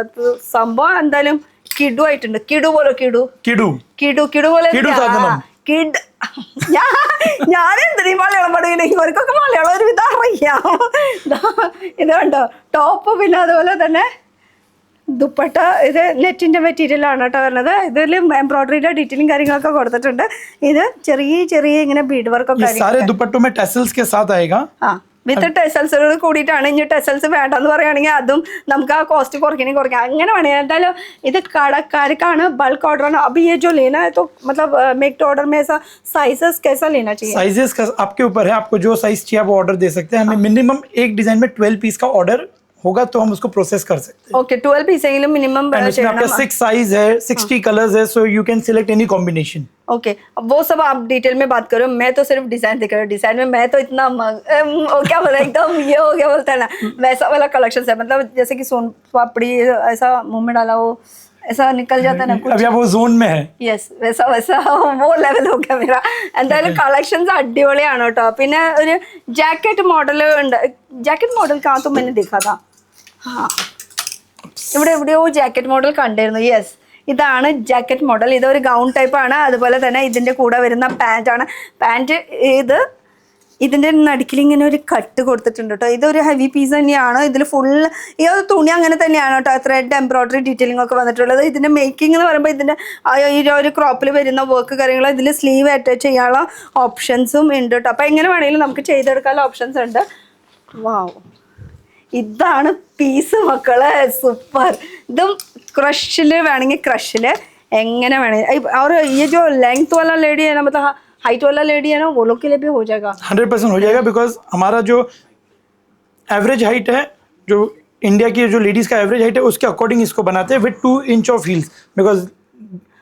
സംഭവം എന്തായാലും കിഡു ആയിട്ടുണ്ട് കിഡു പോലെ കിഡു പോലെ കിഡ് ഞാൻ എന്തിനീ മലയാളം പഠിക്കില്ല ഇവർക്കൊക്കെ മലയാളം ഒരു വിധം അറിയാം ഇത് കണ്ടോ ടോപ്പ് പിന്നെ അതുപോലെ തന്നെ ദുപ്പട്ട ഇത് നെറ്റിന്റെ മെറ്റീരിയൽ ആണ് കേട്ടോ വരുന്നത് ഇതിൽ എംബ്രോയിഡറിയുടെ ഡീറ്റെയിലിംഗ് കാര്യങ്ങളൊക്കെ കൊടുത്തിട്ടുണ്ട് ഇത് ചെറിയ ഇങ്ങനെ ബീഡ് വർക്കൊക്കെ വിത്ത് ടെസൽസോട് കൂടിയിട്ടാണ് ഇനി ടെസൽസ് വേണ്ടെന്ന് പറയുകയാണെങ്കിൽ അതും നമുക്ക് ആ കോസ്റ്റ് കുറയ്ക്കാം അങ്ങനെ വേണമെങ്കിൽ എന്തായാലും ഇത് കടക്കാർക്കാണ് ബൾക്ക് ഓർഡർ ആണ് अभी ये जो लेना है तो मतलब मेक टू ऑर्डर में ऐसा साइजेस कैसा लेना चाहिए साइजेस आपके ऊपर है आपको जो साइज चाहिए आप ऑर्डर दे सकते हैं हमें मिनिमम एक डिजाइन में 12 पीस का ऑर्डर होगा तो हम उसको प्रोसेस कर सकते हैं। ओके 12 पीस है मिनिमम एंड उसमें आपका 6 साइज है, 60 कलर्स है, so you can select any combination. Okay अब वो सब आप डिटेल में बात करो, मैं तो सिर्फ डिजाइन देख रहा हूँ। डिजाइन में मैं तो इतना क्या बोला एकदम ये हो गया बोलता है ना, वैसा वाला कलेक्शन है। मतलब जैसे कि सोन पापड़ी ऐसा मुंह में डाला वो ऐसा निकल जाता है ना कुछ। अभी आप वो जोन में है। യെസ് വൈസാ വൈസാ वो ലെവൽ हो गया मेरा। എന്തായാലും കളക്ഷൻസ് അടിപൊളിയാണ് കേട്ടോ। പിന്നെ ഒരു ജാക്കറ്റ് മോഡൽ ഉണ്ട്, ജാക്കറ്റ് മോഡൽ കാ तो मैंने देखा था, हाँ ഇവിടെ എവിടെയോ ജാക്കറ്റ് മോഡൽ കണ്ടിരുന്നു। യെസ് ഇതാണ് ജാക്കറ്റ് മോഡൽ, ഇതൊരു ഗൗൺ ടൈപ്പ് ആണ്। അതുപോലെ തന്നെ ഇതിന്റെ കൂടെ വരുന്ന പാന്റ് ആണ്। പാന്റ് ഇതിന്റെ നടുക്കിൽ ഇങ്ങനെ ഒരു കട്ട് കൊടുത്തിട്ടുണ്ട് കേട്ടോ। ഇതൊരു ഹെവി പീസ് തന്നെയാണ്, ഇതിൽ ഫുൾ ഈ ഒരു തുണി അങ്ങനെ തന്നെയാണ് കേട്ടോ, ത്രെഡ് എംബ്രോയിഡറി ഡീറ്റെയിലിംഗ് ഒക്കെ വന്നിട്ടുള്ളത്। ഇതിന്റെ മേക്കിംഗ് എന്ന് പറയുമ്പോൾ ഇതിന്റെ ഈ ഒരു ക്രോപ്പിൽ വരുന്ന വർക്ക് കാര്യങ്ങൾ, ഇതിൽ സ്ലീവ് അറ്റാച്ച് ചെയ്യാനുള്ള ഓപ്ഷൻസും ഉണ്ട് കേട്ടോ। അപ്പം എങ്ങനെ വേണമെങ്കിലും നമുക്ക് ചെയ്തെടുക്കാനുള്ള ഓപ്ഷൻസ് ഉണ്ട്। വാവ് ഇതാണ് പീസ് മക്കളെ, സൂപ്പർ। ഇതും ക്രഷിൽ വേണമെങ്കിൽ ക്രഷിൽ എങ്ങനെ വേണമെങ്കിൽ, और ये जो लेंथ वाला लेडी है ना, मतलब हाइट वाला लेडी है ना, वो लोग के लिए भी हो जाएगा। 100% हो जाएगा, बिकॉज हमारा जो एवरेज हाइट है, जो इंडिया की जो लेडीज का एवरेज हाइट है उसके अकॉर्डिंग इसको बनाते हैं with 2 inch of heels, because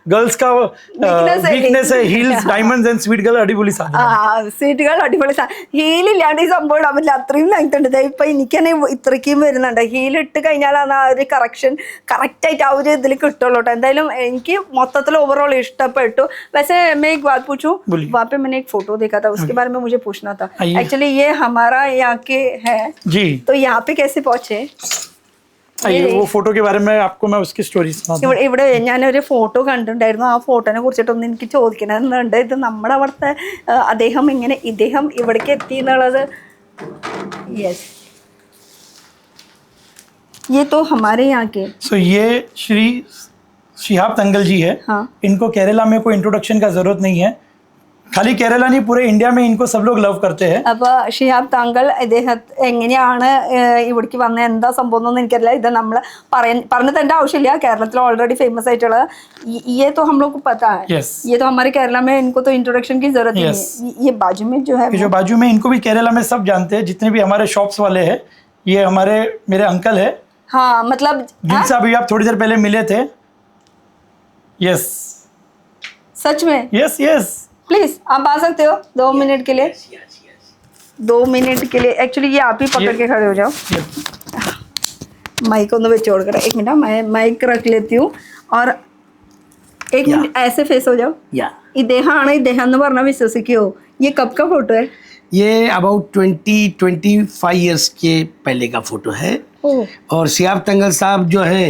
girls का वीकनेस है heels, diamonds and sweet girl अടിപൊളി സാധനം। സീറ്റുകൾ അടിപൊളി ഹീൽ ഇല്ലാണ്ട് ഈ സംഭവം ഇടാൻ പറ്റില്ല, അത്രയും ലെങ്ത് ഉണ്ട്। ഇപ്പൊ എനിക്ക് തന്നെ ഇത്രയ്ക്കും വരുന്നുണ്ട്, ഹീൽ ഇട്ട് കഴിഞ്ഞാലാണ് ആ ഒരു കറക്ഷൻ കറക്റ്റ് ആയിട്ട് ആ ഒരു ഇതിൽ കിട്ടുള്ളൂ കേട്ടോ। എന്തായാലും എനിക്ക് മൊത്തത്തിൽ ओवरऑल इष्टപ്പെട്ടു। वैसे मैं एक बात पूछूं, वहाँ पे मैंने एक फोटो देखा था, उसके बारे में मुझे पूछना था। एक्चुअली ये हमारा यहाँ के है जी, तो यहाँ पे कैसे पहुंचे? आइए वो फोटो के बारे में आपको मैं उसकी स्टोरी सुनाता हूँ। ഇവിടെ ഞാനൊരു ഫോട്ടോ കണ്ടിട്ടുണ്ടായിരുന്നു, ആ ഫോട്ടോനെ കുറിച്ചിട്ടൊന്നും എനിക്ക് ചോദിക്കണമെന്നുണ്ട്। ഇത് നമ്മുടെ അവിടുത്തെ അദ്ദേഹം ഇങ്ങനെ ഇദ്ദേഹം ഇവിടേക്ക് എത്തി എന്നുള്ളത്। യെസ് ये तो हमारे यहाँ के सो ये श्री शिहाब तंगल जी है। हाँ। इनको केरला में कोई इंट्रोडक्शन का जरूरत नहीं है, खाली केरला नहीं पूरे इंडिया में इनको सब लोग लव करते हैं। അപ്പോൾ ഷിഹാബ് താങ്കൾ ഇദ്ദേഹം എങ്ങനെയാണ് ഇവിടേക്ക് വന്നത്, എന്താ സംഭവം എന്നൊന്നും എനിക്കറിയില്ല। ഇത് നമ്മൾ പറഞ്ഞു തരേണ്ട ആവശ്യമില്ല, കേരളത്തിൽ ഓൾറെഡി ഫേമസ് ആയിട്ടുള്ളത്। ये तो हम लोग को पता है। Yes. ये तो हमारे केरला में, इनको तो इंट्रोडक्शन की जरूरत नहीं है। ये बाजू में जो है ये जो बाजू में, इनको भी केरला में सब जानते हैं, जितने भी हमारे शॉप्स वाले हैं। ये हमारे मेरे अंकल है, हाँ मतलब जिनसे अभी आप थोड़ी देर पहले मिले थे। यस सच में यस यस, प्लीज आप आ सकते हो 2 मिनट के लिए। 2 मिनट के लिए एक्चुअली ये आप ही पकड़ के खड़े हो जाओ। माइक ഒന്ന് വെച്ച് കൊടുക്കട്ടെ, 1 मिनट मैं माइक रख लेती हूँ और 1 मिनट ऐसे फेस हो जाओ। ഇദ്ദേഹമാണ്, ഇദ്ദേഹം എന്ന് പറഞ്ഞാൽ വിശ്വസിക്കുമോ? ये कब का फोटो है? ये अबाउट 20-25 ईयर्स के पहले का फोटो है। और शिहाब तंगल साहब जो है,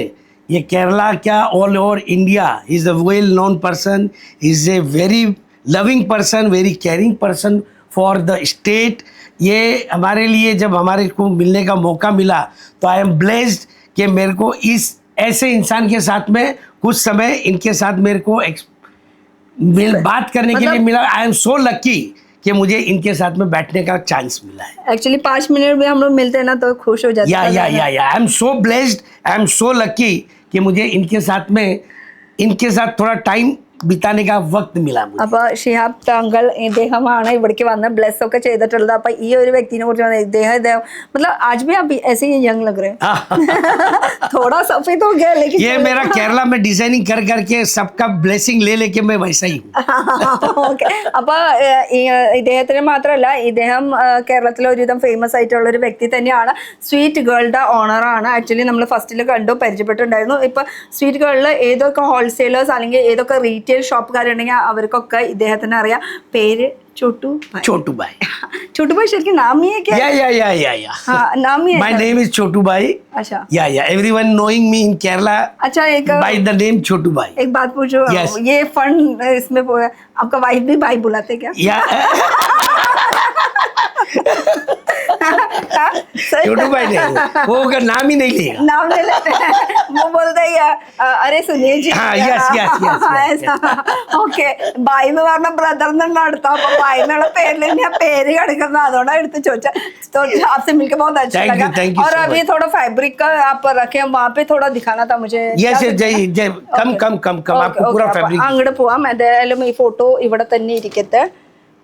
ये केरला क्या all over India, is a well known person, is a very loving person, very caring person for the state. ये हमारे लिए जब हमारे को मिलने का मौका मिला तो आई एम ब्लेस्ड कि मेरे को इस ऐसे इंसान के साथ में कुछ समय इनके साथ मेरे को बात करने के लिए मिला। आई एम सो लकी कि मुझे इनके साथ में बैठने का चांस मिला है। एक्चुअली 5 मिनट में हम लोग मिलते हैं ना तो खुश हो जाते हैं। या I am so blessed, I am so lucky कि मुझे इनके साथ थोड़ा टाइम बिताने का वक्त मिला मुझे। അപ്പോൾ ഷിഹാബ് താങ്കൾ ഇദ്ദേഹമാണ് ഇവിടേക്ക് വന്ന് ബ്ലെസ് ഒക്കെ ചെയ്തിട്ടുള്ളത്। അപ്പോൾ ഈ ഒരു വ്യക്തിനെ കുറിച്ച് ഇദ്ദേഹം मतलब आज भी आप ऐसे ही यंग लग रहे हैं। थोड़ा सफेद हो गया लेकिन ये मेरा केरला में डिजाइनिंग कर करके सबका ब्लेसिंग ले लेके मैं वैसा ही हूँ। ഓക്കെ അപ്പോൾ ഇദ്ദേഹത്തിന് മാത്രമല്ല, ഇദ്ദേഹം കേരളത്തിലെ ഒരുവിധം ഫേമസ് ആയിട്ടുള്ള ഒരു വ്യക്തി തന്നെയാണ്। സ്വീറ്റ് ഗേളുടെ ഓണറാണ്। ആക്ച്വലി നമ്മൾ ഫസ്റ്റിൽ കണ്ടു പരിചയപ്പെട്ടിട്ടുണ്ടായിരുന്നു। ഇപ്പോൾ സ്വീറ്റ് ഗേളിൽ ഏതൊക്കെ ഹോൾസെയിലേഴ്സ് അല്ലെങ്കിൽ ഏതൊക്കെ റീറ്റെയിൽ ഷോപ്പുകാരുണ്ടെങ്കിൽ അവർക്കൊക്കെ ഇദ്ദേഹത്തിന് അറിയാം। പേര് छोटू भाई। छोटू भाई। छोटू भाई शर्ट की नाम ही है क्या? या हाँ नाम ही है। माय नेम इज छोटू भाई। अच्छा या एवरीवन नोइंग मी इन केरला अच्छा एक बाय द नेम छोटू भाई। एक बात पूछो, Yes. ये फंड इसमें आपका वाइफ भी भाई बुलाते क्या? या छोटू भाई नहीं, वो का नाम ही नहीं लेगा। नाम ले लेते हैं, वो बोलते हैं अरे सुनिए जी। हाँ, yes. ഓക്കെ ഭായി എന്ന് പറഞ്ഞ ബ്രദർ എന്നാണ് അടുത്ത, അപ്പൊ ഭായി എന്നുള്ള പേരിൽ ഞാൻ പേര് കിടക്കുന്നത്, അതുകൊണ്ടാണ് എടുത്ത് ചോദിച്ചാൽ। तो आपसे मिलकर बहुत अच्छा लगा। Thank you और so अभी थोड़ा फैब्रिक का आप रखे, वहाँ पे थोड़ा दिखाना था मुझे। यस जय कम आपको पूरा फैब्रिक। അങ്ങോട്ട് പോവാം, എന്തായാലും ഈ ഫോട്ടോ ഇവിടെ തന്നെ ഇരിക്കട്ടെ।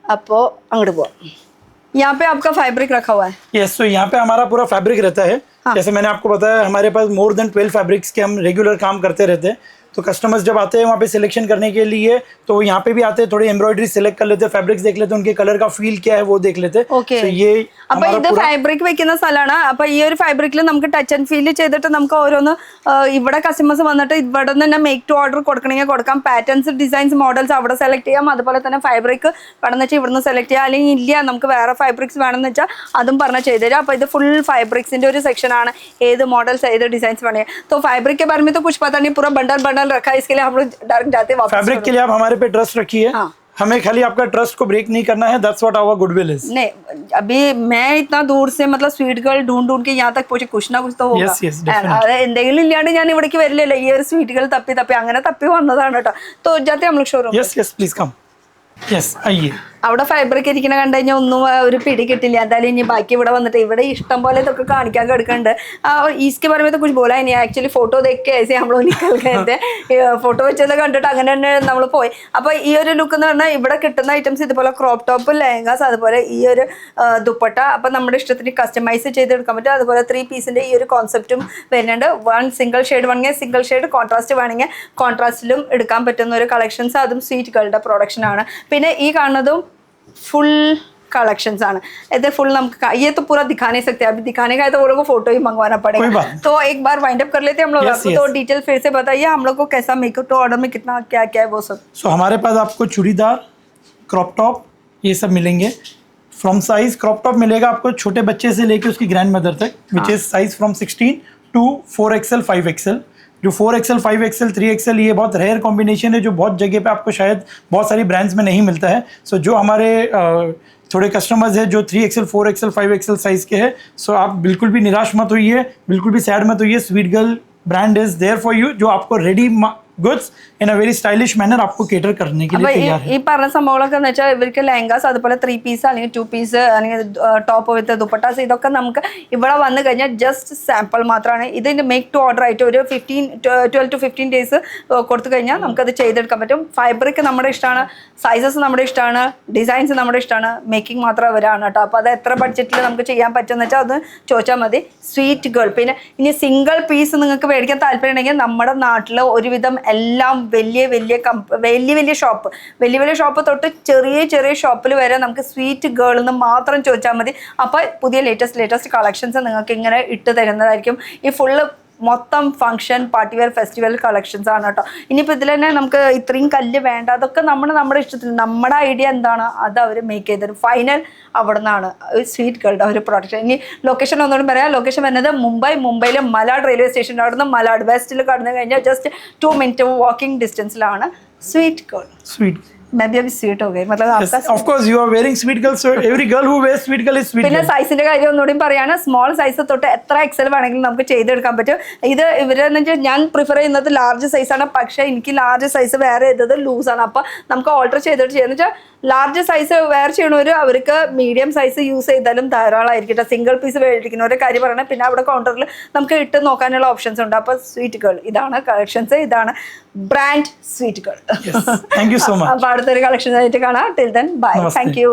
അപ്പോൾ അങ്ങോട്ട് പോവാം। यहाँ पे आपका फैब्रिक रखा हुआ है। यस, तो यहाँ पे हमारा पूरा फैब्रिक रहता है। जैसे मैंने आपको बताया हमारे पास मोर देन 12 फैब्रिक्स के हम रेगुलर काम करते रहते हैं, तो कस्टमर्स जब आते हैं वहाँ पे सिलेक्शन करने के लिए तो यहाँ पे भी आते हैं, थोड़ी एम्ब्रॉयडरी सिलेक्ट कर लेते हैं, फैब्रिक्स देख लेते हैं, उनके कलर का फील क्या है वो देख लेते हैं. Okay. So ये അപ്പൊ ഇത് ഫാബ്രിക് വെക്കുന്ന സ്ഥലമാണ്. അപ്പൊ ഈ ഒരു ഫാബ്രിക്കിൽ നമുക്ക് ടച്ച് ആൻഡ് ഫീൽ ചെയ്തിട്ട് നമുക്ക് ഓരോന്ന് ഇവിടെ കസ്റ്റമേഴ്സ് വന്നിട്ട് ഇവിടെ നിന്ന് തന്നെ മേക്ക് ടു ഓർഡർ കൊടുക്കണമെങ്കിൽ കൊടുക്കാം. പാറ്റേൺസ്, ഡിസൈൻസ്, മോഡൽസ് അവിടെ സെലക്ട് ചെയ്യാം. അതുപോലെ തന്നെ ഫാബ്രിക് വേണമെന്ന് വെച്ചാൽ ഇവിടുന്ന് സെലക്ട് ചെയ്യാം. അല്ലെങ്കിൽ ഇല്ല നമുക്ക് വേറെ ഫാബ്രിക്സ് വേണമെന്ന് വെച്ചാൽ അതും പറഞ്ഞാൽ ചെയ്തു തരാം. അപ്പൊ ഇത് ഫുൾ ഫാബ്രിക്സിന്റെ ഒരു സെക്ഷൻ ആണ്. ഏത് മോഡൽസ് ഏത് ഡിजाइन्स बने तो फैब्रिक के बारे में तो कुछ पता नहीं, पूरा बंडल बंडल रखा है. इसके लिए हम लोग डायरेक्ट जाते हैं वापस. फैब्रिक के लिए आप हमारे पे ट्रस्ट रखिए. हाँ. हमें खाली आपका ट्रस्ट को ब्रेक नहीं करना है. That's what our goodwill is. नहीं, अभी मैं इतना दूर से मतलब स्वीट गर्ल ढूंढ के यहाँ तक पहुंचे, कुछ ना कुछ तो होगा. അത് എന്തെങ്കിലും ഇല്ലാണ്ട് ഞാൻ ഇവിടേക്ക് വരില്ലല്ലോ. ഈ ഒരു സ്വീറ്റുകൾ തപ്പി അങ്ങനെ തപ്പി വന്നതാണ് കേട്ടോ. तो जाते हम लोग showroom. Yes yes please come. Yes आइए. അവിടെ ഫൈബ്രിക് ഇരിക്കണ കണ്ടു കഴിഞ്ഞാൽ ഒന്നും ഒരു പിടി കിട്ടില്ല. എന്തായാലും ഇനി ബാക്കി ഇവിടെ വന്നിട്ട് ഇവിടെ ഇഷ്ടം പോലെ ഇതൊക്കെ കാണിക്കാൻ കിടക്കുന്നുണ്ട്. ഈസ്के बारे में तो कुछ बोला ही नहीं एक्चुअली. ഫോട്ടോ देख के ऐसे हम लोग निकल गए थे. ഫോട്ടോ വെച്ചത് കണ്ടിട്ട് അങ്ങനെ തന്നെ നമ്മൾ പോയി. അപ്പോൾ ഈ ഒരു ലുക്ക് എന്ന് പറഞ്ഞാൽ ഇവിടെ കിട്ടുന്ന ഐറ്റംസ് ഇതുപോലെ ക്രോപ്പ് ടോപ്പ്, ലെഹങ്കാസ്, അതുപോലെ ഈ ഒരു ദുപ്പട്ട അപ്പം നമ്മുടെ ഇഷ്ടത്തിന് കസ്റ്റമൈസ് ചെയ്തെടുക്കാൻ പറ്റും. അതുപോലെ 3 പീസിൻ്റെ ഈ ഒരു കോൺസെപ്റ്റും വരുന്നുണ്ട്. സിംഗിൾ ഷെയ്ഡ് വേണമെങ്കിൽ സിംഗിൾ ഷെയ്ഡ്, കോൺട്രാസ്റ്റ് വേണമെങ്കിൽ കോൺട്രാസ്റ്റിലും എടുക്കാൻ പറ്റുന്ന ഒരു കളക്ഷൻസ്, അതും സ്വീറ്റ് ഗേളുടെ പ്രൊഡക്ഷനാണ്. പിന്നെ ഈ കാണുന്നതും फुल कलेक्शंस आना ऐसे फुल हम ये तो पूरा दिखा नहीं सकते. अभी दिखाने का है तो वो लोगों को फोटो ही मंगवाना पड़ेगा. तो एक बार वाइंड अप कर लेते हैं हम लोग. आपको तो डिटेल फिर से बताइए हम लोग को कैसा मेकअप टू ऑर्डर में कितना क्या क्या है वो सब. सो हमारे पास आपको चूड़ीदार, क्रॉप टॉप ये सब मिलेंगे. फ्रॉम साइज क्रॉप टॉप मिलेगा आपको छोटे बच्चे से लेके उसकी ग्रैंड मदर तक, which is size from 16 to 4XL 5XL. जो 4XL 5XL 3XL ये बहुत रेयर कॉम्बिनेशन है जो बहुत जगह पे आपको शायद बहुत सारी ब्रांड्स में नहीं मिलता है. सो जो हमारे थोड़े कस्टमर्स हैं जो 3XL 4XL 5XL साइज़ के हैं, सो आप बिल्कुल भी निराश मत होइए, बिल्कुल भी सैड मत होइए. Sweet Girl brand is there for you, जो आपको ready goods in a very stylish manner आपको കേറ്റർ करने के लिए तैयार है. ഈ പറഞ്ഞ സംഭവങ്ങളൊക്കെ എന്ന് വെച്ചാൽ ഇവർക്ക് ലെഹങ്കാസ്, അതുപോലെ 3 പീസ് അല്ലെങ്കിൽ 2 പീസ് അല്ലെങ്കിൽ ടോപ്പ് വിത്ത് ദുപ്പട്ടാസ്, ഇതൊക്കെ നമുക്ക് ഇവിടെ വന്നു കഴിഞ്ഞാൽ ജസ്റ്റ് സാമ്പിൾ മാത്രമാണ്. ഇതിൻ്റെ മേക്ക് ടു ഓർഡർ ആയിട്ട് ഒരു 12 to 15 ഡേയ്സ് കൊടുത്തു കഴിഞ്ഞാൽ നമുക്കത് ചെയ്തെടുക്കാൻ പറ്റും. ഫൈബ്രിക് നമ്മുടെ ഇഷ്ടമാണ്, സൈസസ് നമ്മുടെ ഇഷ്ടമാണ്, ഡിസൈൻസ് നമ്മുടെ ഇഷ്ടമാണ്, മേക്കിംഗ് മാത്രം അവരാണ് കേട്ടോ. അപ്പോൾ അത് എത്ര ബഡ്ജറ്റിൽ നമുക്ക് ചെയ്യാൻ പറ്റുമെന്ന് വെച്ചാൽ അത് ചോദിച്ചാൽ മതി. Sweet girl. പിന്നെ ഇനി സിംഗിൾ പീസ് നിങ്ങൾക്ക് മേടിക്കാൻ താല്പര്യം ഉണ്ടെങ്കിൽ നമ്മുടെ നാട്ടിൽ ഒരുവിധം എല്ലാം വലിയ ഷോപ്പ് തൊട്ട് ചെറിയ ഷോപ്പിൽ വരെ നമുക്ക് സ്വീറ്റ് ഗേൾ എന്ന് മാത്രം ചോദിച്ചാൽ മതി. അപ്പോൾ പുതിയ ലേറ്റസ്റ്റ് കളക്ഷൻസ് നിങ്ങൾക്ക് ഇങ്ങനെ ഇട്ട് തരുന്നതായിരിക്കും. ഈ ഫുള്ള് മൊത്തം function, party wear, festival collections ആണ് കേട്ടോ. ഇനിയിപ്പോൾ ഇതിൽ തന്നെ നമുക്ക് ഇത്രയും കല്ല് വേണ്ട, അതൊക്കെ നമ്മുടെ ഇഷ്ടത്തിന്, നമ്മുടെ ഐഡിയ എന്താണ് അത് അവർ മേക്ക് ചെയ്തരും. ഫൈനൽ അവിടെ നിന്നാണ് സ്വീറ്റ് ഗേളുടെ ഒരു പ്രൊഡക്ഷൻ. ഇനി ലൊക്കേഷൻ ഒന്നുകൂടി പറയാം. ലൊക്കേഷൻ വരുന്നത് മുംബൈയിലെ മലാഡ് റെയിൽവേ സ്റ്റേഷൻ്റെ അവിടെ നിന്ന് മലാഡ് വെസ്റ്റിൽ കടന്നു കഴിഞ്ഞാൽ ജസ്റ്റ് 2 മിനിറ്റ് വാക്കിംഗ് ഡിസ്റ്റൻസിലാണ് സ്വീറ്റ് ഗേൾ. मैं भी अभी स्वीट हो गई मतलब आपका. Of course you are wearing sweet girl, so every girl who wears sweet girl is sweet. പിന്നെ സൈസിന്റെ കാര്യം ഒന്നുകൂടി പറയാണ്. സ്മോൾ സൈസ് തൊട്ട് എത്ര എക്സൽ വേണമെങ്കിലും നമുക്ക് ചെയ്തെടുക്കാൻ പറ്റും. ഇത് ഇവരെന്ന് വെച്ചാൽ ഞാൻ പ്രിഫർ ചെയ്യുന്നത് ലാർജ് സൈസാണ്, പക്ഷേ എനിക്ക് ലാർജ് സൈസ് വേറെ ചെയ്തത് ലൂസാണ്. അപ്പോൾ നമുക്ക് ഓൾട്ടർ ചെയ്തിട്ട് ചെയ്യുന്നത് വെച്ചാൽ ലാർജ് സൈസ് വേറെ ചെയ്യണവർ അവർക്ക് മീഡിയം സൈസ് യൂസ് ചെയ്താലും ധാരാളമായിരിക്കും. സിംഗിൾ പീസ് മേടിക്കുന്നവരുടെ കാര്യം പറയണത്. പിന്നെ അവിടെ കൗണ്ടറിൽ നമുക്ക് ഇട്ട് നോക്കാനുള്ള ഓപ്ഷൻസ് ഉണ്ട്. അപ്പോൾ സ്വീറ്റ് ഗേൾ ഇതാണ് കളക്ഷൻസ്, ഇതാണ് brand sweet girl. Thank you so much. അപ്പോൾ അടുത്തൊരു കളക്ഷൻ ആയിട്ട് കാണാം. Till then bye. Thank you.